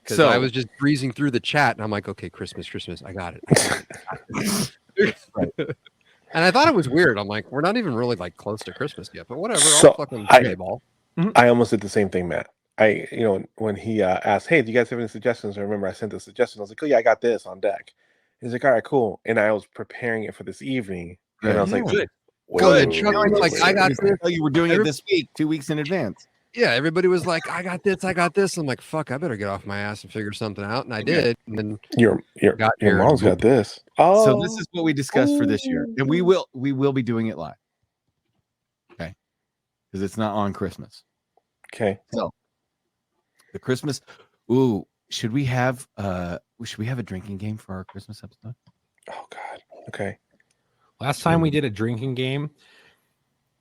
Because So- I was just breezing through the chat and I'm like, okay, Christmas. I got it. And I thought it was weird. I'm like, we're not even really like close to Christmas yet, but whatever. So, I'll fucking I- play ball. I almost did the same thing, Matt. When he asked, "Hey, do you guys have any suggestions?" I remember I sent the suggestion. I was like, "Oh yeah, I got this on deck." He's like, "All right, cool." And I was preparing it for this evening, and I was like, Good. Good. Chuck was like, I got this. Oh, you were doing it this week, 2 weeks in advance. Yeah, everybody was like, I got this. I'm like, fuck, I better get off my ass and figure something out. And I did. And then Your Got your your- mom's got this. Oh, So this is what we discussed for this year, and we will be doing it live. Okay, because it's not on Christmas. okay. So the Christmas. Ooh, should we have a drinking game for our Christmas episode? Oh God. Okay. Last time we did a drinking game,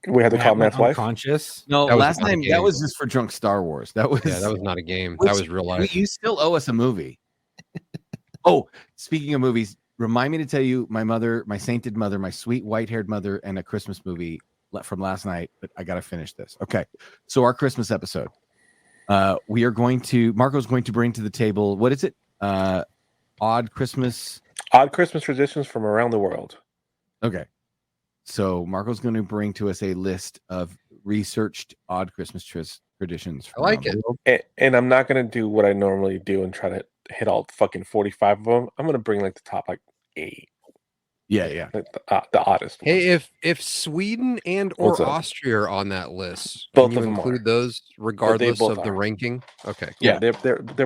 We had to call Matt's wife. Unconscious. No, That was last not a time game. that was just for drunk Star Wars. That was Yeah, that was not a game. Which- That was real life. You still owe us a movie. Oh, speaking of movies, remind me to tell you my mother, my sainted mother, my sweet white-haired mother, and a Christmas movie from last night. But I got to finish this. Okay, so our Christmas episode, we are going to. Marco's going to bring to the table. What is it? Odd Christmas traditions from around the world. Okay. So Marco's going to bring to us a list of researched odd Christmas traditions. I like it. And I'm not going to do what I normally do and try to hit all fucking 45 of them. I'm going to bring like the top like 8. Yeah. Like the oddest. Hey, ones. if Sweden and or What's up? Austria are on that list, Both can you of them include are. those regardless both of the are. ranking? Okay. Yeah, they're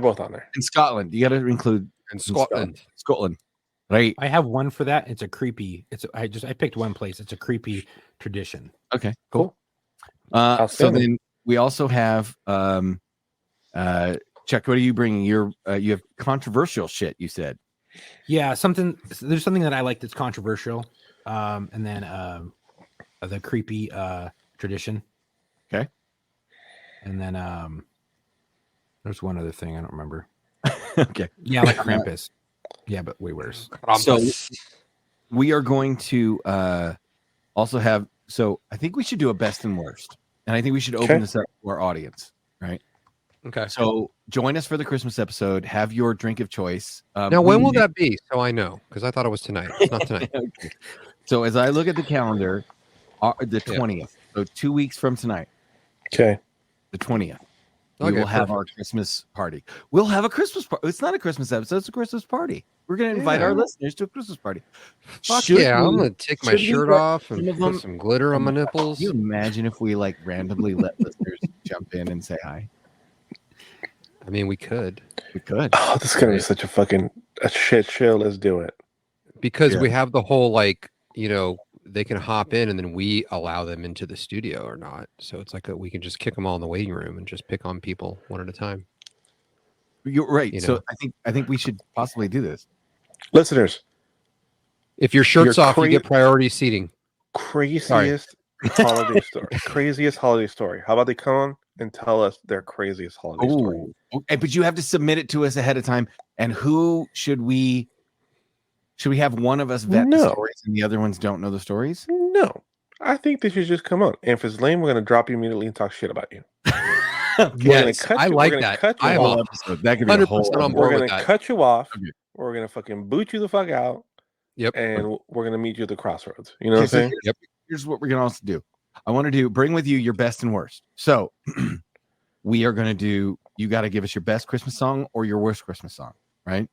both on there. In Scotland, you got to include And Scotland. Scotland, right? I have one for that. It's a creepy. I picked one place. It's a creepy tradition. Okay, Cool. So Outstanding. then we also have Chuck. What are you bringing? You have controversial shit. You said. Yeah, there's something that I like that's controversial. And then the creepy tradition. Okay. And then there's one other thing I don't remember. Okay. Yeah, like Krampus. Yeah, but way worse. So we are going to also have. So I think we should do a best and worst, and I think we should open this up to our audience. Right. Okay. So join us for the Christmas episode. Have your drink of choice. Now, when will that be? So I know, because I thought it was tonight. It's not tonight. Okay. So as I look at the calendar, the 20th. So 2 weeks from tonight. Okay. The 20th. We Okay, will have perfect. our Christmas party. We'll have a Christmas party. It's not a Christmas episode. It's a Christmas party. We're going to invite our listeners to a Christmas party. Fuck Should yeah, I'm we- going to take my should we shirt let off some and of put them- some glitter on my nipples. Can you imagine if we like randomly let listeners jump in and say hi? I mean, we could. We could. Oh, this is gonna be such a shit show. Let's do it. Because Yeah. we have the whole, like, they can hop in and then we allow them into the studio or not. So it's like we can just kick them all in the waiting room and just pick on people one at a time. You're right. You So know. I think we should possibly do this. Listeners, If your shirt's You're off, you get priority seating. craziest holiday story. Craziest holiday story. How about they come on and tell us their craziest holiday story? Okay, but you have to submit it to us ahead of time. And who should we have one of us vet the No. stories and the other ones don't know the stories? No. I think they should just come on. And if it's lame, we're gonna drop you immediately and talk shit about you. Yes, cut I you- like we're gonna that. cut you I am off. Whole episode. That could be a 100% whole on We're board with gonna that. cut you off. Okay. We're gonna fucking boot you the fuck out. Yep. And we're gonna meet you at the crossroads. You know what I'm Okay, so saying? Yep. here's what we're gonna also do. I want to bring with you your best and worst. So we are gonna do. You got to give us your best Christmas song or your worst Christmas song, right?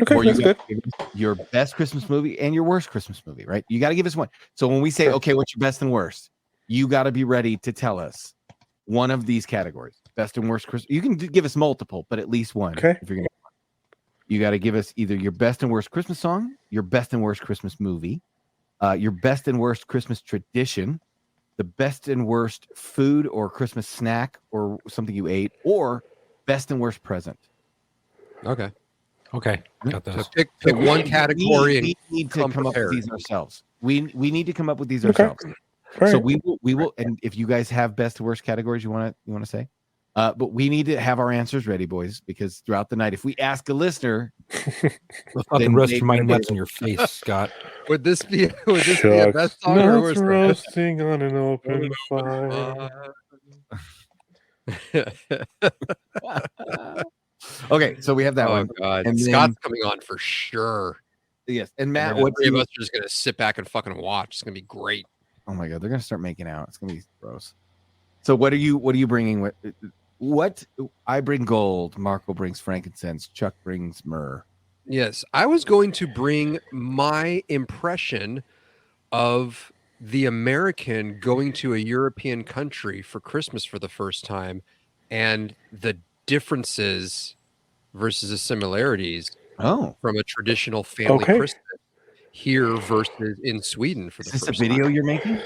Okay, Or you that's good. gotta give us your best Christmas movie and your worst Christmas movie, right? You got to give us one. So when we say, Sure. okay, what's your best and worst, you got to be ready to tell us one of these categories, best and worst Christmas. You can give us multiple, but at least one. Okay. If you're gonna, you got to give us either your best and worst Christmas song, your best and worst Christmas movie, your best and worst Christmas tradition, the best and worst food or Christmas snack or something you ate, or best and worst present. Okay. Okay, got So those. pick one category and we need to come come up with prepared. these ourselves. We need to come up with these Okay. ourselves. All So right. we will, and if you guys have best to worst categories, you want to say, but we need to have our answers ready, boys, because throughout the night, if we ask a listener, We'll fucking then roast they- my nuts in your face, Scott. would this be a Chuck's best song or nuts worst song? roasting on an open fire. okay, so we have that Oh one. God, And Scott's coming on for sure. Yes, and And Matt, then what the three of us are just gonna sit back and fucking watch. It's gonna be great. Oh my god, they're gonna start making out. It's gonna be gross. So what are you bringing? What I bring gold. Marco brings frankincense. Chuck brings myrrh. Yes, I was going to bring my impression of the American going to a European country for Christmas for the first time and the differences versus the similarities Oh, from a traditional family Okay. Christmas here versus in Sweden for is the this a first video time. you're making?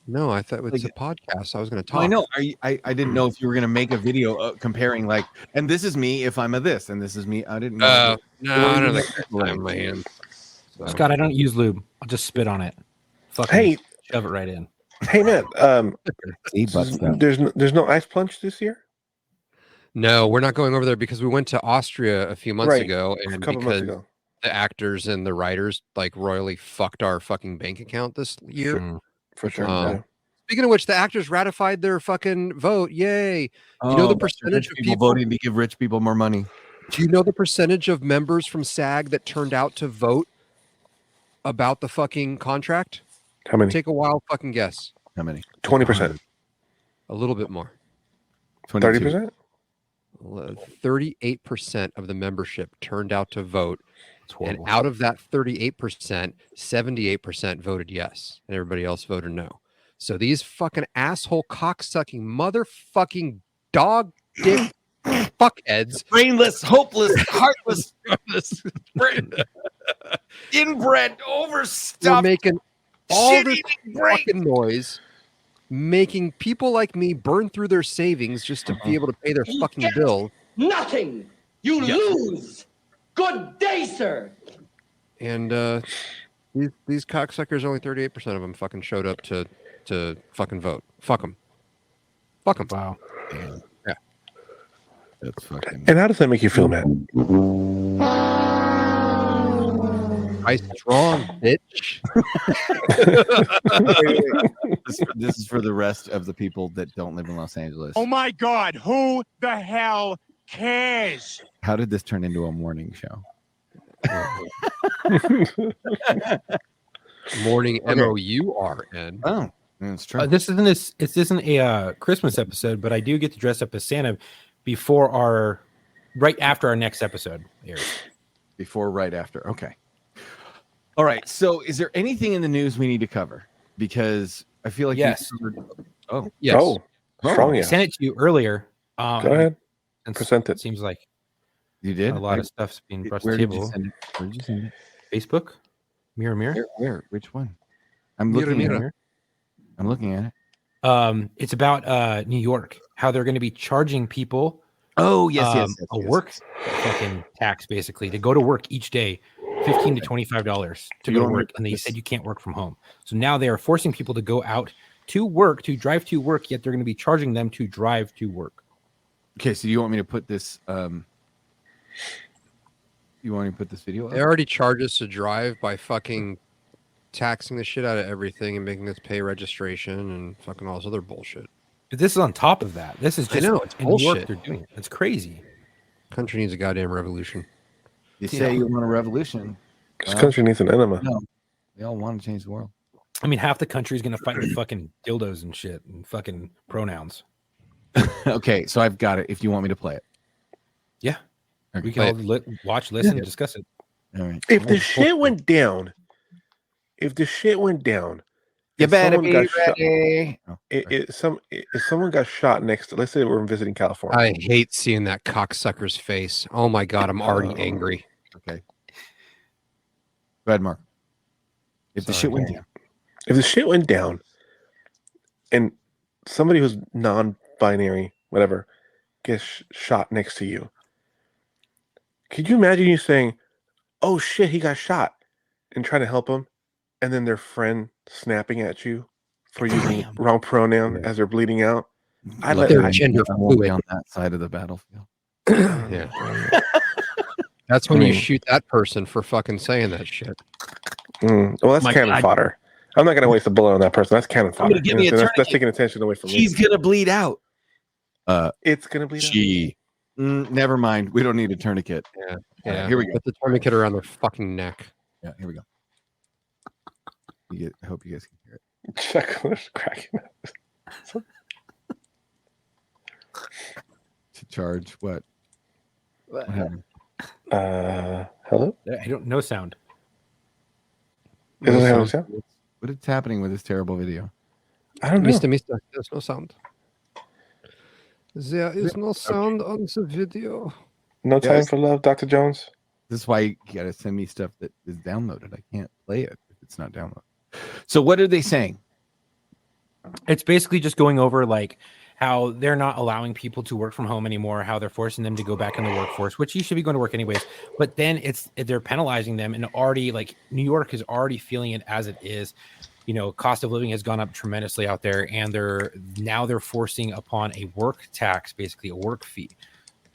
No, I thought it's a podcast. I was going to talk. I know. I didn't know if you were going to make a video comparing like, and this is me if I'm a this, and this is me. I didn't know. No, I don't think that's time in my hand. So. Scott, I don't use lube. I'll just spit on it. Fucking shove it right in. Hey man, there's no ice plunge this year. No, we're not going over there because we went to Austria a few months ago, and because the actors and the writers like royally fucked our fucking bank account this year. For sure. Speaking of which, the actors ratified their fucking vote. Yay! You know the percentage of people voting to give rich people more money. Do you know the percentage of members from SAG that turned out to vote about the fucking contract? How many? Take a wild fucking guess. How many? 20%. A little bit more. 30%. 38% of the membership turned out to vote. And out of that 38%, 78% voted yes, and everybody else voted no. So these fucking asshole cocksucking motherfucking dog dick fuckheads, brainless, hopeless, heartless, inbred, overstuffed, were making all this fucking noise, making people like me burn through their savings just to be able to pay their fucking bills. Nothing. You lose. Good day, sir. And these cocksuckers, only 38% of them fucking showed up to fucking vote. Fuck them. Fuck them. Wow. Yeah. That's fucking. And how does that make you feel, man? I strong, bitch. This is for the rest of the people that don't live in Los Angeles. Oh my God, who the hell cares? How did this turn into a morning show? Morning MOURN. Oh, that's true. This isn't a Christmas episode, but I do get to dress up as Santa right after our next episode airs. Right after. Okay. All right. So, is there anything in the news we need to cover? Because I feel like yes. Oh, yes. Oh, strong. I sent it to you earlier. Go ahead. Present it. Seems like you did. A lot of stuff's being brought to the Where table. did you send it? Facebook. Mirror. Where? Which one? I'm looking at it. I'm looking at it. It's about New York. How they're going to be charging people. Oh yes, a work fucking tax basically to go to work each day, $15 to $25 to go to work, and they said you can't work from home. So now they are forcing people to go out to work, to drive to work. Yet they're going to be charging them to drive to work. Okay, so you want me to put this? You want me to put this video up? They already charge us to drive by fucking taxing the shit out of everything and making us pay registration and fucking all this other bullshit. But this is on top of that. This is just I know, it's in New York bullshit. they're doing it. It's crazy. Country needs a goddamn revolution. You say you want a revolution. This country needs an enema. No, they all want to change the world. I mean, half the country is going to fight with fucking dildos and shit and fucking pronouns. Okay, so I've got it. If you want me to play it, yeah, okay. We can all watch, listen, and discuss it. All right. If the shit went down, you if better someone be got ready. if someone got shot next to, let's say we're visiting California. I hate seeing that cocksucker's face. Oh my God, I'm already angry. Okay. Go ahead, Mark. If the shit went down, and somebody who's non-binary, whatever, gets shot next to you, could you imagine you saying, "Oh shit, he got shot," and trying to help him, and then their friend snapping at you for using wrong pronoun as they're bleeding out? I let their gender fluid on that side of the battlefield. Yeah. That's when you shoot that person for fucking saying that shit. Well, that's cannon fodder. I'm not going to waste a bullet on that person. That's cannon fodder. That's taking attention away from me. He's going to bleed out. It's going to bleed out. Never mind. We don't need a tourniquet. Yeah. Here we go. Put the tourniquet around their fucking neck. Yeah, here we go. I hope you guys can hear it. Chuck was cracking up. To charge what? What happened? Hello? I don't know sound. It doesn't have a sound? What is happening with this terrible video? I don't know. Mister, there's no sound. There is no sound on the video. No time for love, Dr. Jones? This is why you got to send me stuff that is downloaded. I can't play it if it's not downloaded. So what are they saying? It's basically just going over like how they're not allowing people to work from home anymore, how they're forcing them to go back in the workforce, which you should be going to work anyways. But then they're penalizing them, and already like New York is already feeling it as it is. You know, cost of living has gone up tremendously out there, and they're forcing upon a work tax, basically a work fee.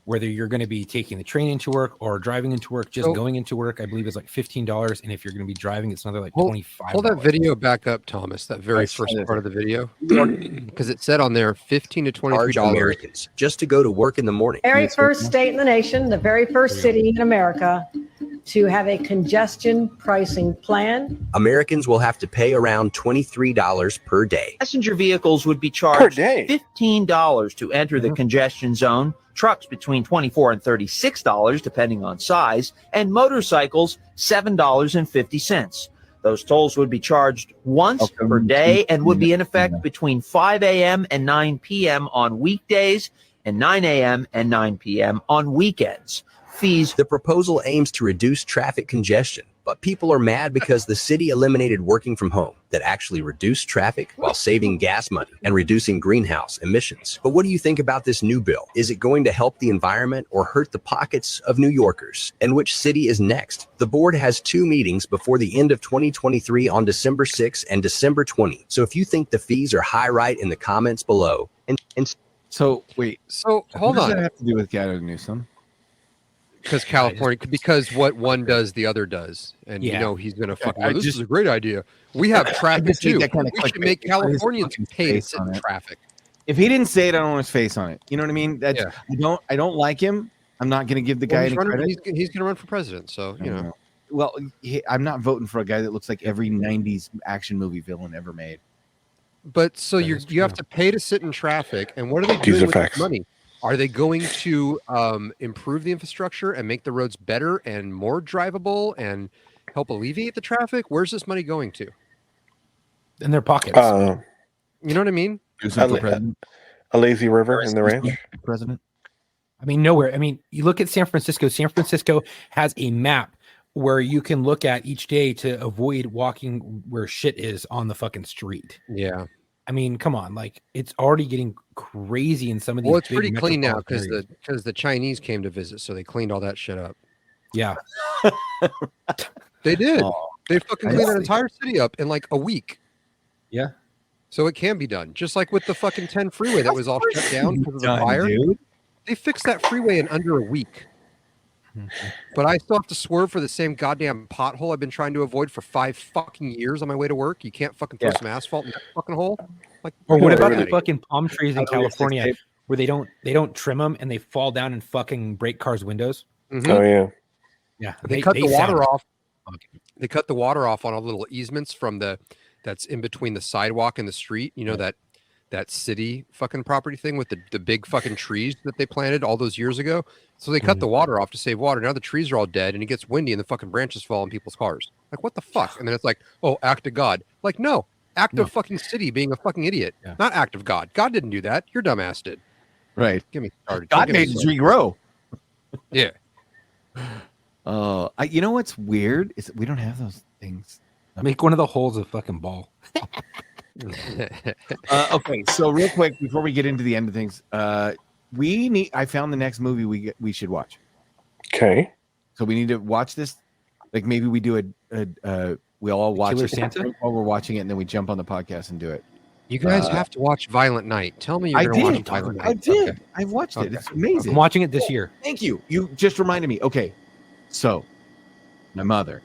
Whether you're going to be taking the train into work or driving into work, just going into work, I believe is like $15. And if you're going to be driving, it's another like $25. Hold that video back up, Thomas. That very first part of the video, because it said on there $15 to $23 Americans just to go to work in the morning. Very first state in the nation, the very first city in America to have a congestion pricing plan. Americans will have to pay around $23 per day. Passenger vehicles would be charged $15 to enter the congestion zone, trucks between $24 and $36 depending on size, and motorcycles $7.50. Those tolls would be charged once per day and would be in effect between 5 a.m. and 9 p.m. on weekdays and 9 a.m. and 9 p.m. on weekends. Fees. The proposal aims to reduce traffic congestion, but people are mad because the city eliminated working from home that actually reduced traffic while saving gas money and reducing greenhouse emissions. But what do you think about this new bill? Is it going to help the environment or hurt the pockets of New Yorkers? And which city is next? The board has 2 meetings before the end of 2023 on December 6 and December 20. So if you think the fees are high, write in the comments below. So wait. So hold what on. does that have to do with Gavin Newsom? Because California, because what one does, the other does, and you know he's gonna fucking. This is a great idea. We have traffic too. We should make Californians pay to sit in traffic. If he didn't say it, I don't want his face on it. You know what I mean? That's I don't like him. I'm not going to give the guy any credit. He's going to run for president, so you know. Well, I'm not voting for a guy that looks like every '90s action movie villain ever made. But so you have to pay to sit in traffic, and what are they doing with this money? Are they going to improve the infrastructure and make the roads better and more drivable and help alleviate the traffic? Where's this money going to? In their pockets. You know what I mean? A lazy river in the ranch. President. I mean, nowhere. I mean, you look at San Francisco. San Francisco has a map where you can look at each day to avoid walking where shit is on the fucking street. Yeah. I mean, come on, like it's already getting crazy in some of these. Well, it's pretty clean now because the Chinese came to visit, so they cleaned all that shit up. Yeah, they did. They fucking cleaned that entire city up in like a week. Yeah, so it can be done, just like with the fucking 10 freeway that was all shut down because of the fire. Dude. They fixed that freeway in under a week. But I still have to swerve for the same goddamn pothole I've been trying to avoid for 5 fucking years on my way to work. You can't fucking throw some asphalt in that fucking hole. Like, or what about the fucking palm trees in California where they don't trim them and they fall down and fucking break cars' windows? Mm-hmm. Oh yeah, yeah. They cut the water off. They cut the water off on all the little easements from that's in between the sidewalk and the street. You know that city fucking property thing with the big fucking trees that they planted all those years ago. So they cut the water off to save water. Now the trees are all dead and it gets windy and the fucking branches fall on people's cars. Like, what the fuck? And then it's like, oh, act of God. Like, no, act of fucking city being a fucking idiot. Yeah. Not act of God. God didn't do that. Your dumbass did. Right. Get me started. God made us regrow. Yeah. You know what's weird is we don't have those things. Make one of the holes a fucking ball. Okay, so real quick before we get into the end of things, I found the next movie we should watch. Okay. So we need to watch this. Like maybe we do we all watch Killer it Santa? while we're watching it, and then we jump on the podcast and do it. You guys have to watch Violent Night. Tell me you're going to watch Violent Night. I did. Okay. I've watched it. It's amazing. I'm watching it this year. Thank you. You just reminded me. Okay, so my mother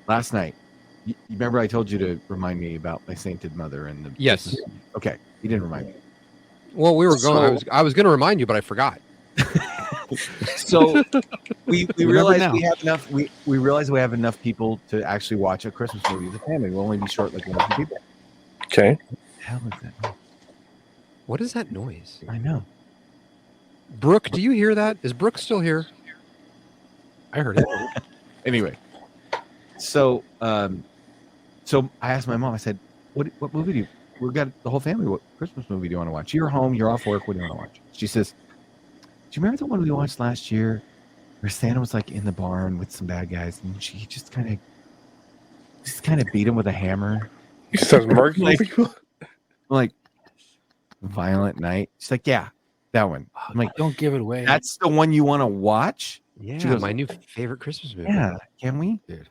last night. You remember I told you to remind me about my sainted mother and the yes. Okay, you didn't remind me. Well, we were going. I was going to remind you, but I forgot. So we realize we have enough. We realize we have enough people to actually watch a Christmas movie as a family. We'll only be short like 100 people. Okay. What the hell is that? What is that noise? I know. Brooke, do you hear that? Is Brooke still here? I heard it. Anyway, so so I asked my mom. I said, "What movie do you? We've got the whole family. What Christmas movie do you want to watch? You're home. You're off work. What do you want to watch?" She says, "Do you remember the one we watched last year, where Santa was like in the barn with some bad guys, and she just kind of beat him with a hammer?" He says murky people. I'm like, Violent Night. She's like, yeah, that one. I'm like, don't give it away. That's the one you want to watch? Yeah, She goes, my new favorite Christmas movie. yeah, can we? Dude.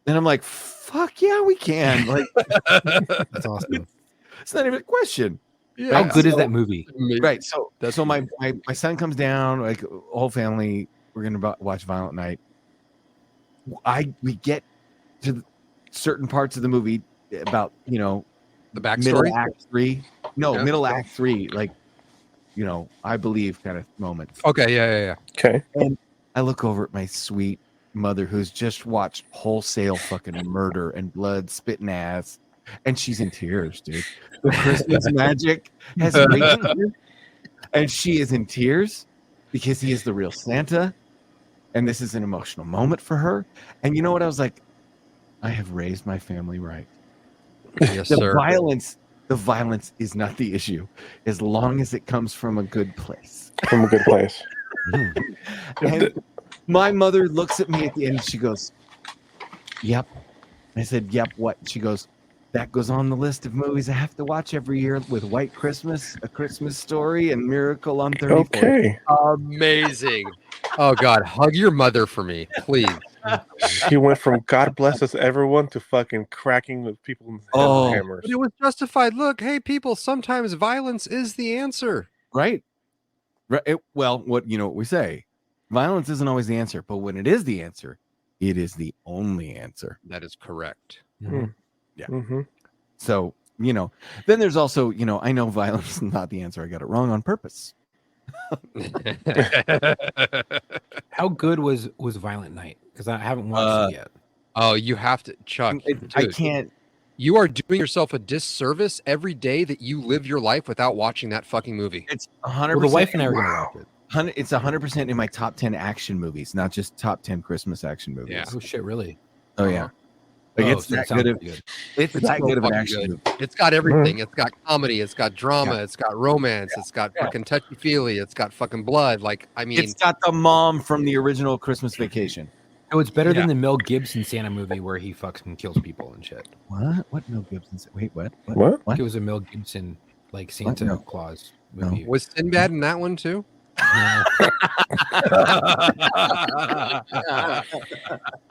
And I'm like, fuck yeah, we can. Like, That's awesome. It's not even a question. Yeah. How good is that movie? Right. So my son comes down, like whole family, we're gonna watch Violent Night. We get to certain parts of the movie about the backstory. Middle act 3. No, middle act 3, like I believe kind of moments. Okay, yeah. Okay. And I look over at my sweet mother who's just watched wholesale fucking murder and blood, spitting ass, and she's in tears, dude. The Christmas magic has reached her, and she is in tears because he is the real Santa, and this is an emotional moment for her. And you know what? I was like, I have raised my family right. Yes, the sir. violence is not the issue, as long as it comes from a good place. From a good place. And my mother looks at me at the end and she goes, yep. I said, yep, what? She goes, that goes on the list of movies I have to watch every year with White Christmas, A Christmas Story, and Miracle on 34th. Okay. Amazing. Oh, God. Hug your mother for me, please. She went from God bless us everyone to fucking cracking with people with hammers. But it was justified. Look, hey, people, sometimes violence is the answer. Right. What we say, violence isn't always the answer, but when it is the answer, it is the only answer. That is correct. Mm-hmm. Yeah. Mm-hmm. So, then there's also, I know violence is not the answer. I got it wrong on purpose. How good was Violent Night? Because I haven't watched it yet. Oh, you have to, Chuck. I can't. You are doing yourself a disservice every day that you live your life without watching that fucking movie. It's 100%. Well, the wife and I are going to watch it. It's 100% in my top 10 action movies, not just top 10 Christmas action movies. Yeah. Oh shit, really? Oh yeah. Like it's that good of it's that good of an action movie. It's got everything. It's got comedy. It's got drama. It's got romance. It's got fucking touchy feely. It's got fucking blood. Like, I mean, it's got the mom from the original Christmas Vacation. Oh, it's better than the Mel Gibson Santa movie where he fucks and kills people and shit. What Mel Gibson? Wait, what? It was a Mel Gibson like Santa Claus movie. Was Sinbad in that one too? No.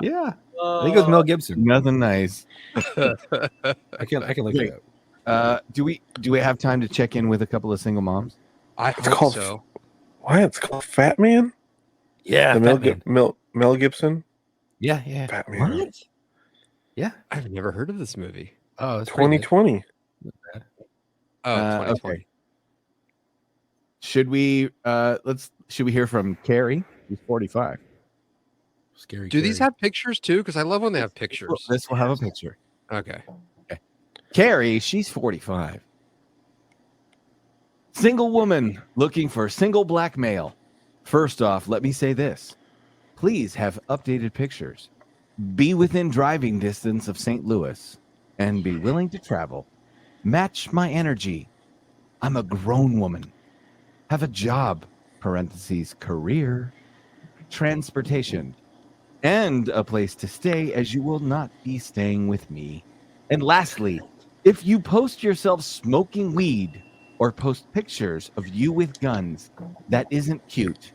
Yeah. I think it was Mel Gibson. Nothing nice. I can look it up. Do we have time to check in with a couple of single moms? I It's hope called so. What? It's called Fat Man? Yeah, Mel Gibson? Yeah. Fat Man. What? Yeah. I've never heard of this movie. Oh, it's 2020. Oh, 2020. Okay. Should we hear from Carrie? He's 45. Scary. Do these have pictures too? Because I love when they have pictures. This will have a picture. Okay. Carrie, she's 45. Single woman looking for single black male. First off, let me say this. Please have updated pictures. Be within driving distance of St. Louis and be willing to travel. Match my energy. I'm a grown woman. Have a job, parentheses, career, transportation, and a place to stay, as you will not be staying with me. And lastly, if you post yourself smoking weed or post pictures of you with guns, that isn't cute,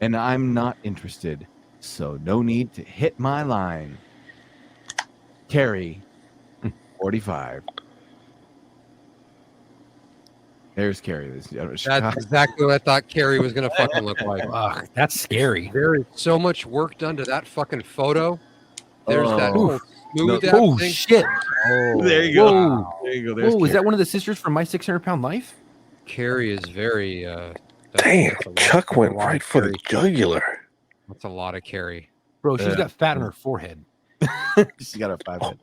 and I'm not interested. So no need to hit my line. Carrie, 45. There's Carrie. That's exactly what I thought Carrie was going to fucking look like. Ugh, that's scary. There is so much work done to that fucking photo. There's that whole smooth Oh thing. shit! Oh, there you go. Whoa. There you go. There's Whoa, is Carrie. that one of the sisters from My 600-Pound Life? Carrie is very. Damn, that's a lot- Chuck went a lot right of for the Carrie. jugular. That's a lot of Carrie. Bro, she's got fat on her forehead. She's got a 5 head.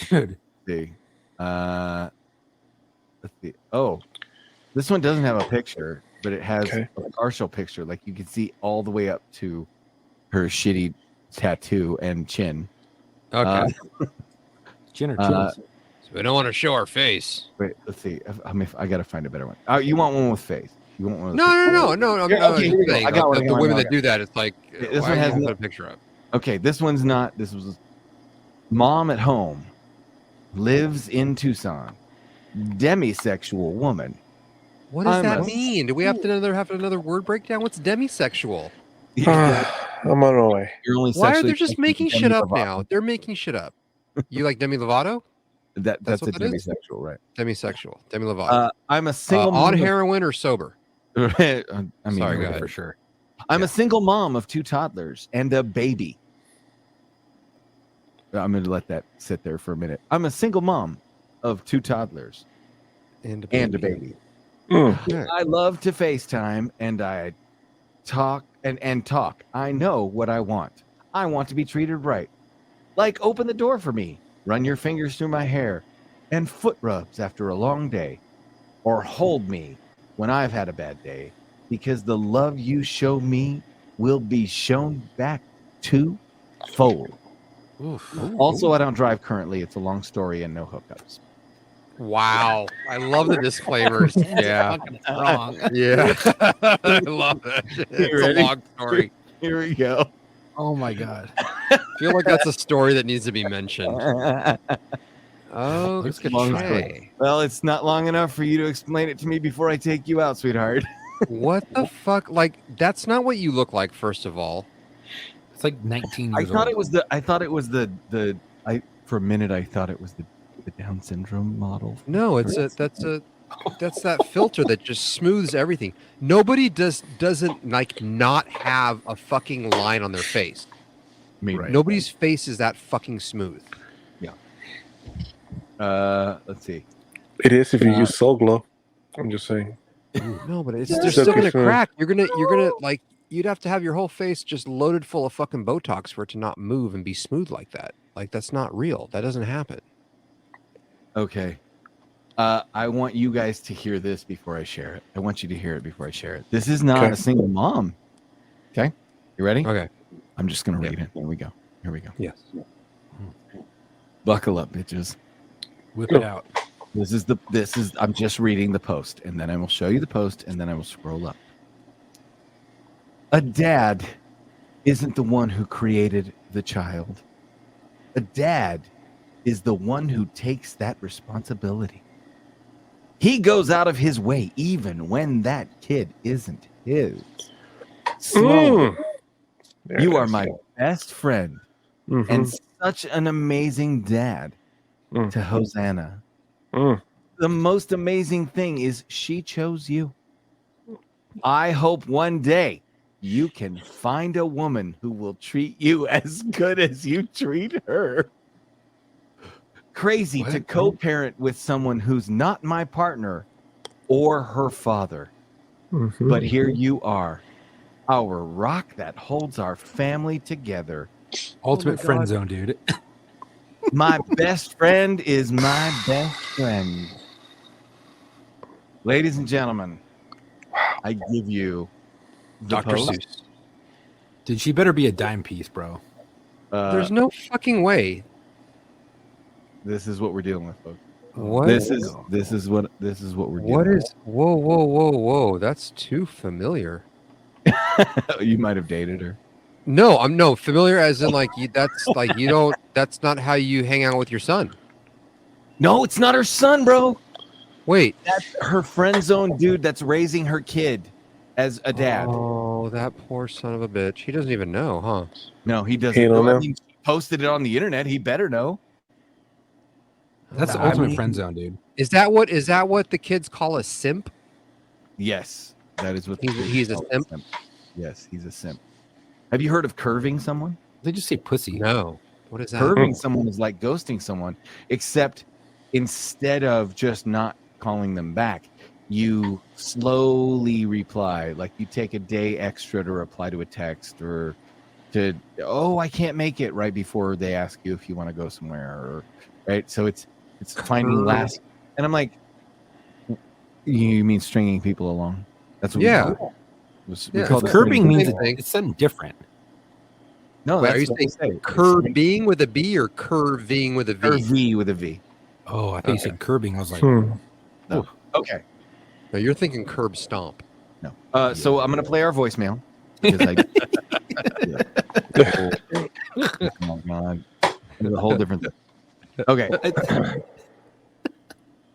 Dude. See. Let's see. Oh, this one doesn't have a picture, but it has a partial picture. Like you can see all the way up to her shitty tattoo and chin. Okay. Chin or chin? So we don't want to show our face. Wait, let's see. I gotta find a better one. Oh, you want one with face? You want one? With No. Okay, here we go. I got one. The women that do that, it's like, This why one are has you no- put a picture up? Okay, this one's not. This was mom at home, lives in Tucson, demisexual woman. What does that mean? Do we have another word breakdown? What's demisexual? I'm on my way. You're only Why are sexually they just attracted making to shit Demi up Lovato. now? They're making shit up. You like Demi Lovato? That's a what that is? demisexual, right? Demisexual. Demi Lovato. I'm a single on mom heroin or sober? I mean, Sorry, go heroin ahead. for sure. I'm a single mom of 2 toddlers and a baby. I'm going to let that sit there for a minute. I'm a single mom of 2 toddlers and a baby. Mm. I love to FaceTime and I talk and talk. I know what I want. I want to be treated right. Like open the door for me, run your fingers through my hair, and foot rubs after a long day. Or hold me when I've had a bad day, because the love you show me will be shown back twofold. Also, I don't drive currently. It's a long story and no hookups. Wow. I love the disclaimers. Yeah. Fucking wrong. Yeah. I love it. It's a long story. Here we go. Oh my god. I feel like that's a story that needs to be mentioned. Oh, Long story. Well, it's not long enough for you to explain it to me before I take you out, sweetheart. What the fuck? Like, that's not what you look like, first of all. It's like 19 I years thought old. it was for a minute I thought it was the Down syndrome model. No, that's that filter that just smooths everything. Nobody doesn't like not have a fucking line on their face. Right. Nobody's face is that fucking smooth. Yeah. Let's see. It is if you use Soul Glow. I'm just saying. No, but it's just still gonna crack. You're gonna like you'd have to have your whole face just loaded full of fucking Botox for it to not move and be smooth like that. Like that's not real. That doesn't happen. Okay. I want you guys to hear this before I share it. I want you to hear it before I share it. This is not a single mom. Okay. You ready? Okay. I'm just gonna read it. Here we go. Here we go. Yes. Buckle up, bitches. Whip it out. I'm just reading the post, and then I will show you the post, and then I will scroll up. A dad isn't the one who created the child. A dad is the one who takes that responsibility. He goes out of his way even when that kid isn't his. Sloan, you are my best friend and such an amazing dad to Hosanna. The most amazing thing is she chose you. I hope one day you can find a woman who will treat you as good as you treat her. Crazy to co-parent with someone who's not my partner or her father. But here you are, our rock that holds our family together. Ultimate friend zone, dude. My best friend is my best friend. Ladies and gentlemen, I give you the Dr. post. Seuss. Dude, she better be a dime piece, bro. There's no fucking way. This is what we're dealing with, folks. What? This is what we're dealing with. Whoa. That's too familiar. You might have dated her. No, I'm no familiar as in like that's not how you hang out with your son. No, it's not her son, bro. Wait. That's her friend zone dude that's raising her kid as a dad. Oh, that poor son of a bitch. He doesn't even know, huh? No, he doesn't. He don't know. I mean, he posted it on the internet. He better know. That's the ultimate friend zone, dude. Is that what the kids call a simp? Yes, that is what he's a simp. Yes, he's a simp. Have you heard of curving someone? They just say pussy. No. What is that? Curving someone is like ghosting someone, except instead of just not calling them back, you slowly reply. Like you take a day extra to reply to a text or to, I can't make it right before they ask you if you want to go somewhere. Or, right. So it's finding last. And I'm like, you mean stringing people along? That's what we call it. We call it curving means it's something different. No, wait, that's are you what they saying say. curving with a B or curving with a V? V with a V. Oh, I thought you said curbing. I was like, No. Okay. No, you're thinking curb stomp. No. So I'm gonna play our voicemail because oh my god, it's a whole different thing. Okay.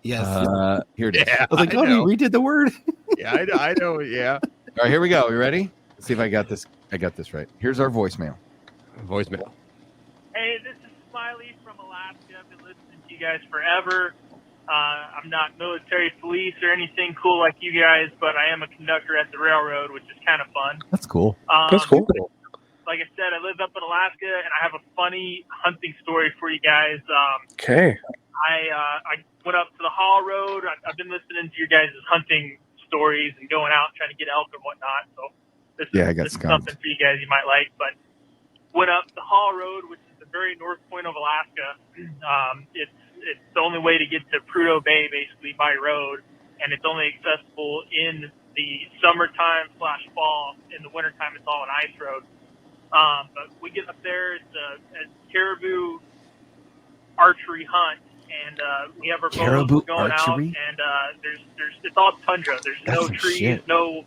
Yes. Here it is. I was like, oh, you redid the word. Yeah, I know. Yeah. All right, here we go. You ready? Let's see if I got this. I got this right. Here's our voicemail. Voicemail. Hey, this is Smiley from Alaska. I've been listening to you guys forever. I'm not military police or anything cool like you guys, but I am a conductor at the railroad, which is kind of fun. That's cool. That's cool. Like I said, I live up in Alaska, and I have a funny hunting story for you guys. Okay. I went up to the Haul Road. I've been listening to your guys' hunting stories and going out and trying to get elk and whatnot. So this is something for you guys you might like. But went up the Haul Road, which is the very north point of Alaska. It's the only way to get to Prudhoe Bay, basically, by road, and it's only accessible in the summertime / fall. In the wintertime, it's all an ice road. But we get up there, it's a caribou archery hunt, and we have our Caribou bows going archery? out, and there's it's all tundra. There's no trees, no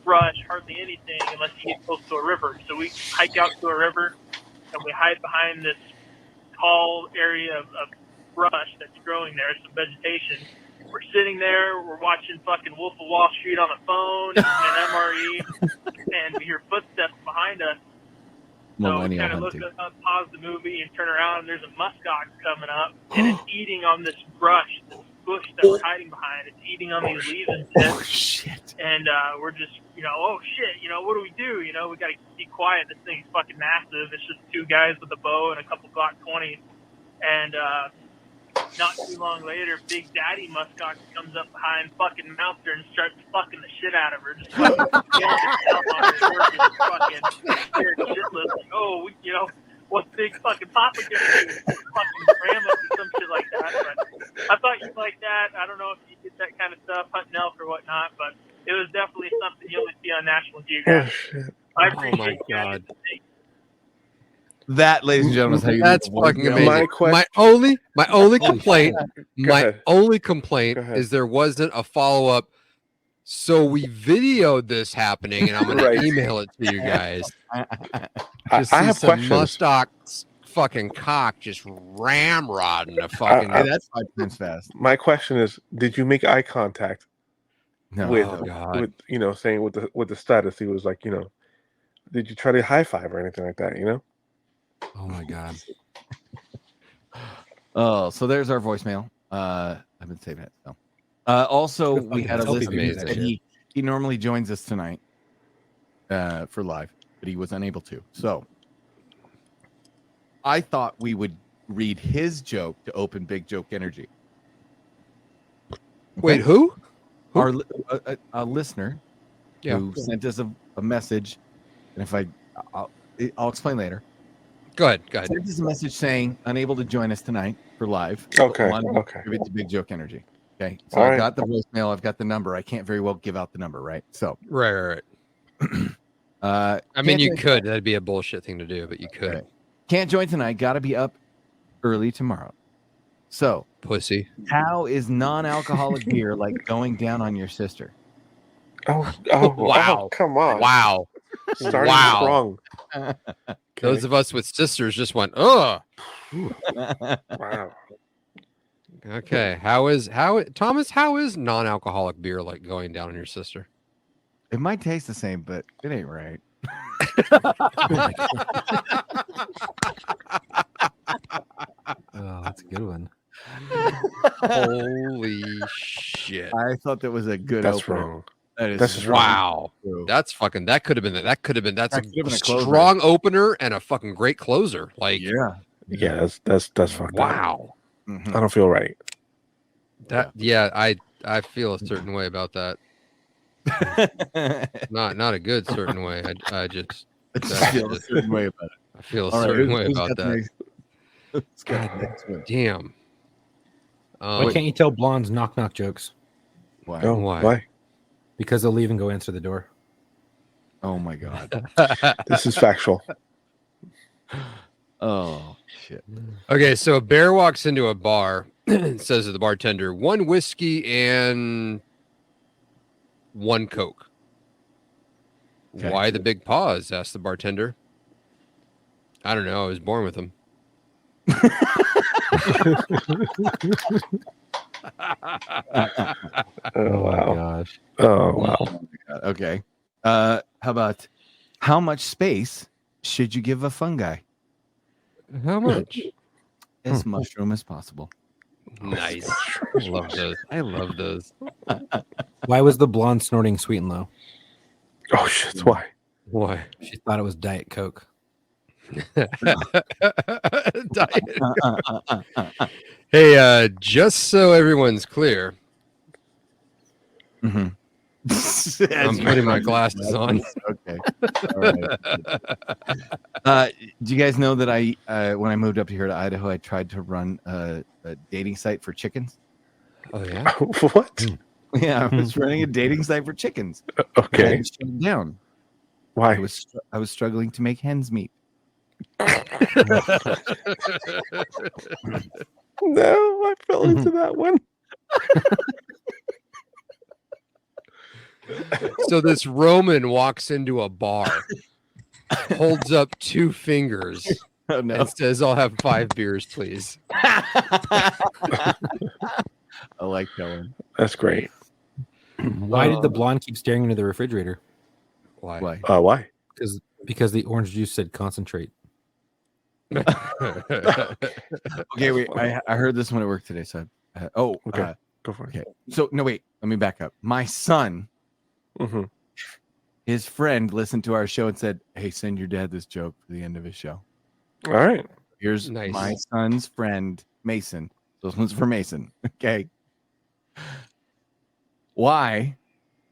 brush, hardly anything unless you get close to a river. So we hike out to a river, and we hide behind this tall area of brush that's growing there, some vegetation. We're sitting there, we're watching fucking Wolf of Wall Street on the phone and an MRE, and we hear footsteps behind us. So we kind of look up, pause the movie, and turn around, and there's a muskox coming up, and it's eating on this brush, this bush that we're hiding behind. It's eating on these leaves and shit. Oh, shit. And we're just, oh, shit, what do? We got to be quiet. This thing's fucking massive. It's just two guys with a bow and a couple Glock 20s. And not too long later, Big Daddy muskox comes up behind, fucking mounts her and starts fucking the shit out of her. Just fucking scared shitless. Like, oh, what's Big fucking Papa gonna do? Fucking ram us or some shit like that. But I thought you'd like that. I don't know if you did that kind of stuff, hunting elk or whatnot, but it was definitely something you only see on National Geographic. Oh, shit. I appreciate you guys. That, ladies and gentlemen, is how you That's do fucking it. amazing. My only complaint is there wasn't a follow up. So we videoed this happening, and I'm going to email it to you guys. I have questions. Muskox fucking cock just ramrodding a fucking. That's 5 times fast. My question is: did you make eye contact with saying with the status? He was like, did you try to high five or anything like that? Oh my god. Oh, so there's our voicemail. I've been saving it. So, also we had a listener that he normally joins us tonight for live, but he was unable to. So I thought we would read his joke to open Big Joke Energy. Okay? Wait, who? Our a listener who sent us a message, and if I'll explain later. Go ahead. Sent us a message saying unable to join us tonight for live. Okay. Give it to Big Joke Energy. Okay. So I got the voicemail. I've got the number. I can't very well give out the number, right? So right. I mean, you could. That'd be a bullshit thing to do, but you could. Right. Can't join tonight. Got to be up early tomorrow. So, pussy. How is non-alcoholic beer like going down on your sister? Oh, wow! Oh, come on! Wow! Starting strong. Those of us with sisters just went, ugh. Wow. Okay. Thomas, how is non-alcoholic beer like going down on your sister? It might taste the same, but it ain't right. Oh, that's a good one. Holy shit. I thought that was a good That's opener. wrong. That's wow. That's fucking. That could have been. That's a strong opener and a fucking great closer. Like yeah. That's fucked wow. Up. I don't feel right. I feel a certain way about that. not a good certain way. I just feel a certain way about it. I feel a certain way about that. Damn. Why can't you tell blondes knock jokes? Why? Oh, why? Because they'll leave and go answer the door. Oh my god. This is factual. Oh shit. Okay, so a bear walks into a bar and says to the bartender, 1 whiskey and 1 Coke. Okay. Why the big pause? Asked the bartender. I don't know. I was born with them. wow. Gosh. Oh wow. Okay. How about how much space should you give a fungi? How much? As mushroom as possible. Nice. I love those. I love those. Why was the blonde snorting sweet and low? Oh shit! Why? Why? She thought it was Diet Coke. Diet. Hey, just so everyone's clear, Mm-hmm. I'm putting my glasses on. Okay. All right. Do you guys know that when I moved up here to Idaho, I tried to run a dating site for chickens? Oh yeah. What? Yeah, I was running a dating site for chickens. Okay. I had to shut it down. Why? I was struggling to make hens meet. No, I fell into that one. So this Roman walks into a bar, holds up 2 fingers, and says, "I'll have 5 beers, please." I like that one. That's great. Why did the blonde keep staring into the refrigerator? Why? Why? Because the orange juice said concentrate. Okay, wait. I heard this one at work today. So, okay, go for it. Okay, so no, wait. Let me back up. My son, his friend, listened to our show and said, "Hey, send your dad this joke for the end of his show." All right. Here's my son's friend, Mason. This one's for Mason. Okay. Why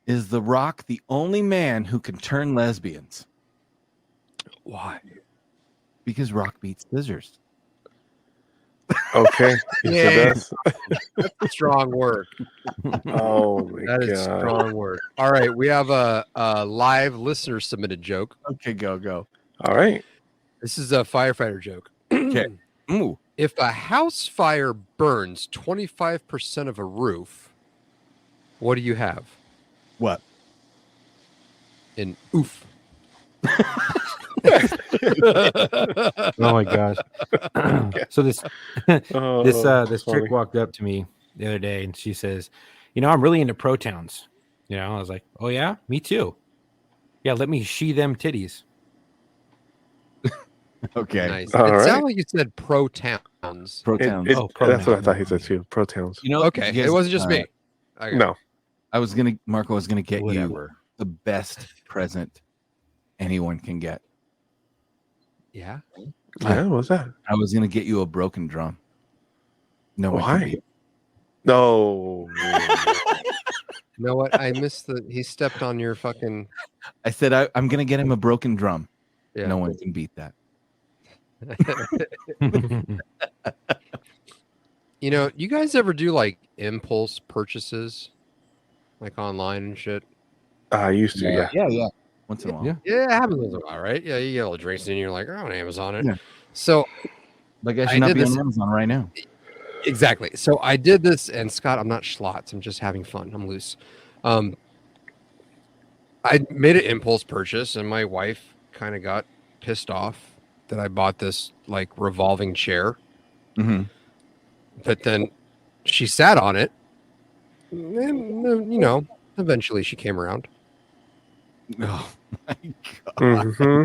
is The Rock the only man who can turn lesbians? Why? Because Rock beats scissors. Okay. Yeah. That's a strong word. Oh my That is God. strong word. All right, we have a live listener submitted joke. Okay, go. All right. This is a firefighter joke. Okay. Ooh. If a house fire burns 25% of a roof, what do you have? What? An oof. Oh my gosh. So this funny. chick walked up to me the other day and she says, I'm really into pro towns. I was like, oh yeah, me too. Yeah, let me she them titties. Okay. Nice. All It right. sounded like you said pro towns. Pro towns. That's what I thought he said too. Pro towns. Okay, it wasn't just me. Okay. No. Marco was gonna get Whatever. you the best present anyone can get. Yeah. Yeah, what's that? I was gonna get you a broken drum. No. Why? No. You know what? I missed he stepped on your fucking. I said I'm gonna get him a broken drum. Yeah. No one can beat that. You guys ever do like impulse purchases, like online and shit? I used to, yeah. Yeah. Once in a while. Yeah. Yeah, it happens once in a while, right? Yeah, you get all the drinks and you're like, on Amazon it. Yeah. So, like I should not did be this on Amazon right now. Exactly. So I did this, and Scott, I'm not schlotz. I'm just having fun. I'm loose. I made an impulse purchase, and my wife kind of got pissed off that I bought this like revolving chair. Mm-hmm. But then she sat on it, and eventually she came around. Oh my god. Mm-hmm.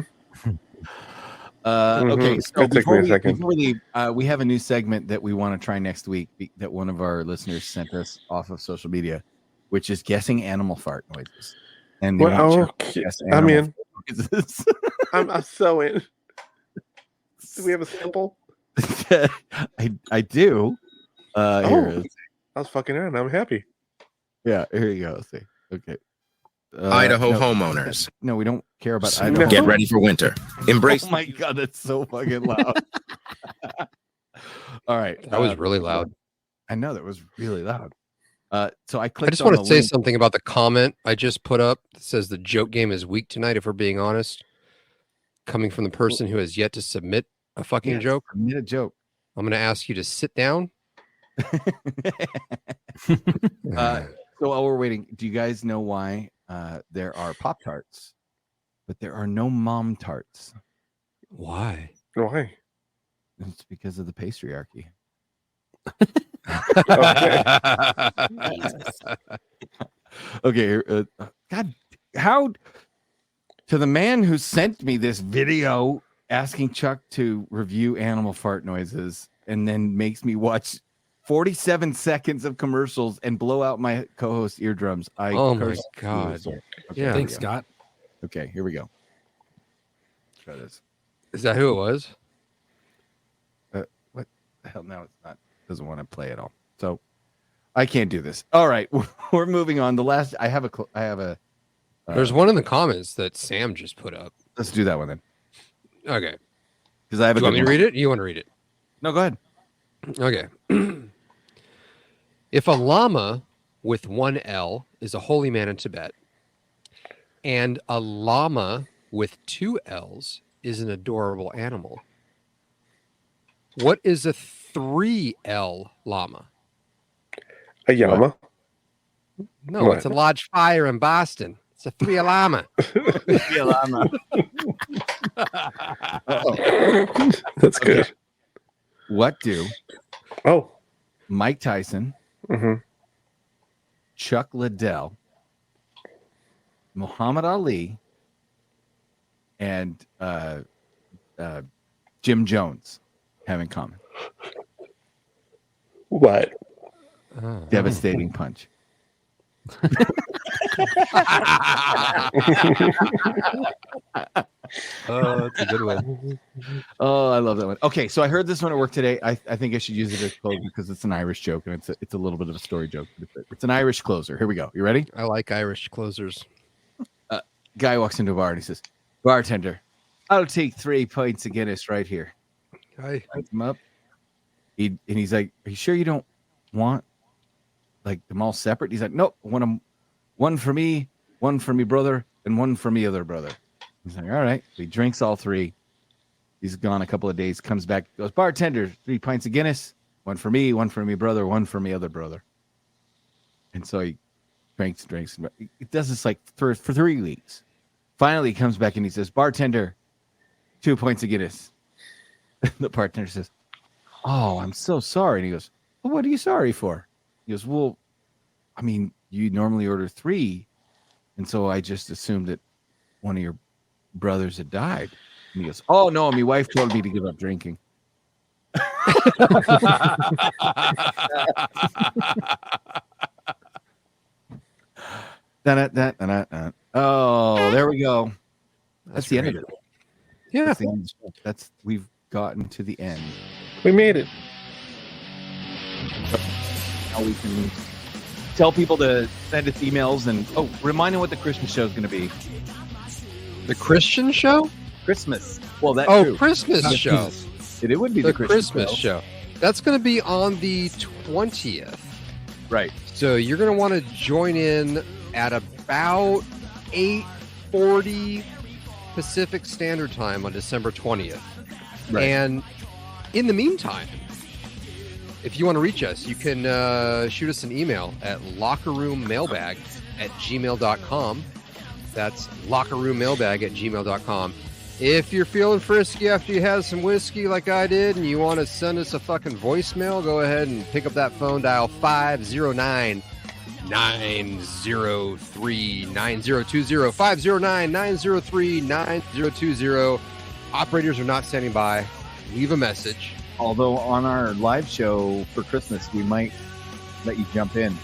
Okay, so It took me a second. before we leave, we have a new segment that we want to try next week that one of our listeners sent us off of social media, which is guessing animal fart noises. And they want you to guess I'm animal in. fart noises. I'm so in. Do we have a sample? I do. Here it is. I was fucking in. I'm happy. Yeah, here you go. Let's see. Okay. Idaho homeowners. No, we don't care about Idaho. Get ready for winter. Embrace. Oh my god, that's so fucking loud. All right. That was really loud. I know that was really loud. So I clicked. I just want to say something about the comment I just put up that says the joke game is weak tonight, if we're being honest. Coming from the person who has yet to submit a fucking joke. Submit a joke. I'm going to ask you to sit down. So while we're waiting, do you guys know why there are Pop-Tarts, but there are no Mom Tarts? Why? Why? It's because of the patriarchy. Okay. God, how to the man who sent me this video asking Chuck to review animal fart noises and then makes me watch 47 seconds of commercials and blow out my co-host eardrums. Oh my God. Okay, Yeah. Thanks, Scott. Okay, here we go. Try this. Is that who it was? What the hell? No, it's not. Doesn't want to play at all. So I can't do this. All right, we're moving on. The last I have a. There's one in the comments that Sam just put up. Let's do that one then. Okay. Because I have. Do you want me to read it? You want to read it? No, go ahead. Okay. If a llama with one L is a holy man in Tibet, and a llama with two L's is an adorable animal, what is a 3L llama? A llama? No, What? it's a lodge fire in Boston. It's a 3 llama. That's good. Okay. What do Mike Tyson, Chuck Liddell, Muhammad Ali, and Jim Jones have in common? What? Devastating punch. Oh, that's a good one. Oh, I love that one. Okay, so I heard this one at work today. I think I should use it as closer because it's an Irish joke and it's a little bit of a story joke. It's an Irish closer. Here we go. You ready? I like Irish closers. Guy walks into a bar and he says, "Bartender, I'll take 3 pints of Guinness right here." Hi. Lights him up. He's like, "Are you sure you don't want like them all separate?" He's like, "Nope, one for me, one for me brother, and one for me other brother." He's like, "All right." So he drinks all 3. He's gone a couple of days, comes back, goes, "Bartender, 3 pints of Guinness, one for me brother, one for me other brother." And so he drinks. It does this like for 3 weeks. Finally, he comes back and he says, "Bartender, 2 pints of Guinness." The bartender says, "Oh, I'm so sorry." And he goes, "Well, what are you sorry for?" He goes, "Well, I mean, you normally order 3. And so I just assumed that one of your brothers had died." And he goes, "Oh, no, my wife told me to give up drinking." Oh, there we go. That's the end of it. Yeah. That's the end of the show. We've gotten to the end. We made it. Now we can tell people to send us emails and remind them what the Christmas show is going to be. The Christian show? Christmas. Well, that's true. Christmas show. It would be the Christmas show. That's going to be on the 20th. Right. So you're going to want to join in at about 8:40 Pacific Standard Time on December 20th. Right. And in the meantime, if you want to reach us, you can shoot us an email at lockerroommailbag@gmail.com. That's lockerroommailbag@gmail.com. If you're feeling frisky after you had some whiskey like I did and you want to send us a fucking voicemail, go ahead and pick up that phone, dial 509-903-9020, 509-903-9020. Operators are not standing by. Leave a message. Although on our live show for Christmas, we might let you jump in.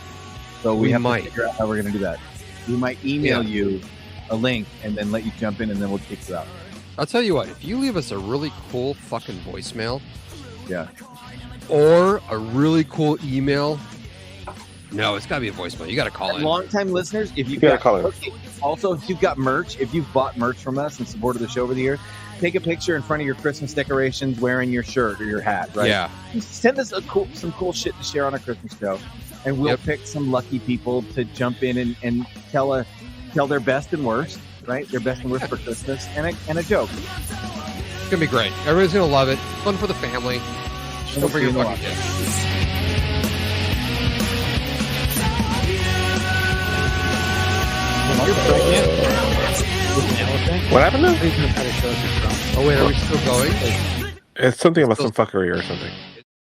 So we have to figure out how we're going to do that. We might email you a link and then let you jump in and then we'll kick you out. I'll tell you what, if you leave us a really cool fucking voicemail, or a really cool email, no, it's got to be a voicemail. You got to call in. Long-time listeners, if you've got call in. Also, if you've got merch, if you've bought merch from us and supported the show over the year, take a picture in front of your Christmas decorations wearing your shirt or your hat, right? Yeah. Send us some cool shit to share on a Christmas show, and we'll pick some lucky people to jump in and tell their best and worst, right? Their best and worst for Christmas and a joke. It's going to be great. Everybody's going to love it. Fun for the family. Just don't bring your fucking kids. What happened now? Oh, wait, are we still going? It's something about some fuckery or something.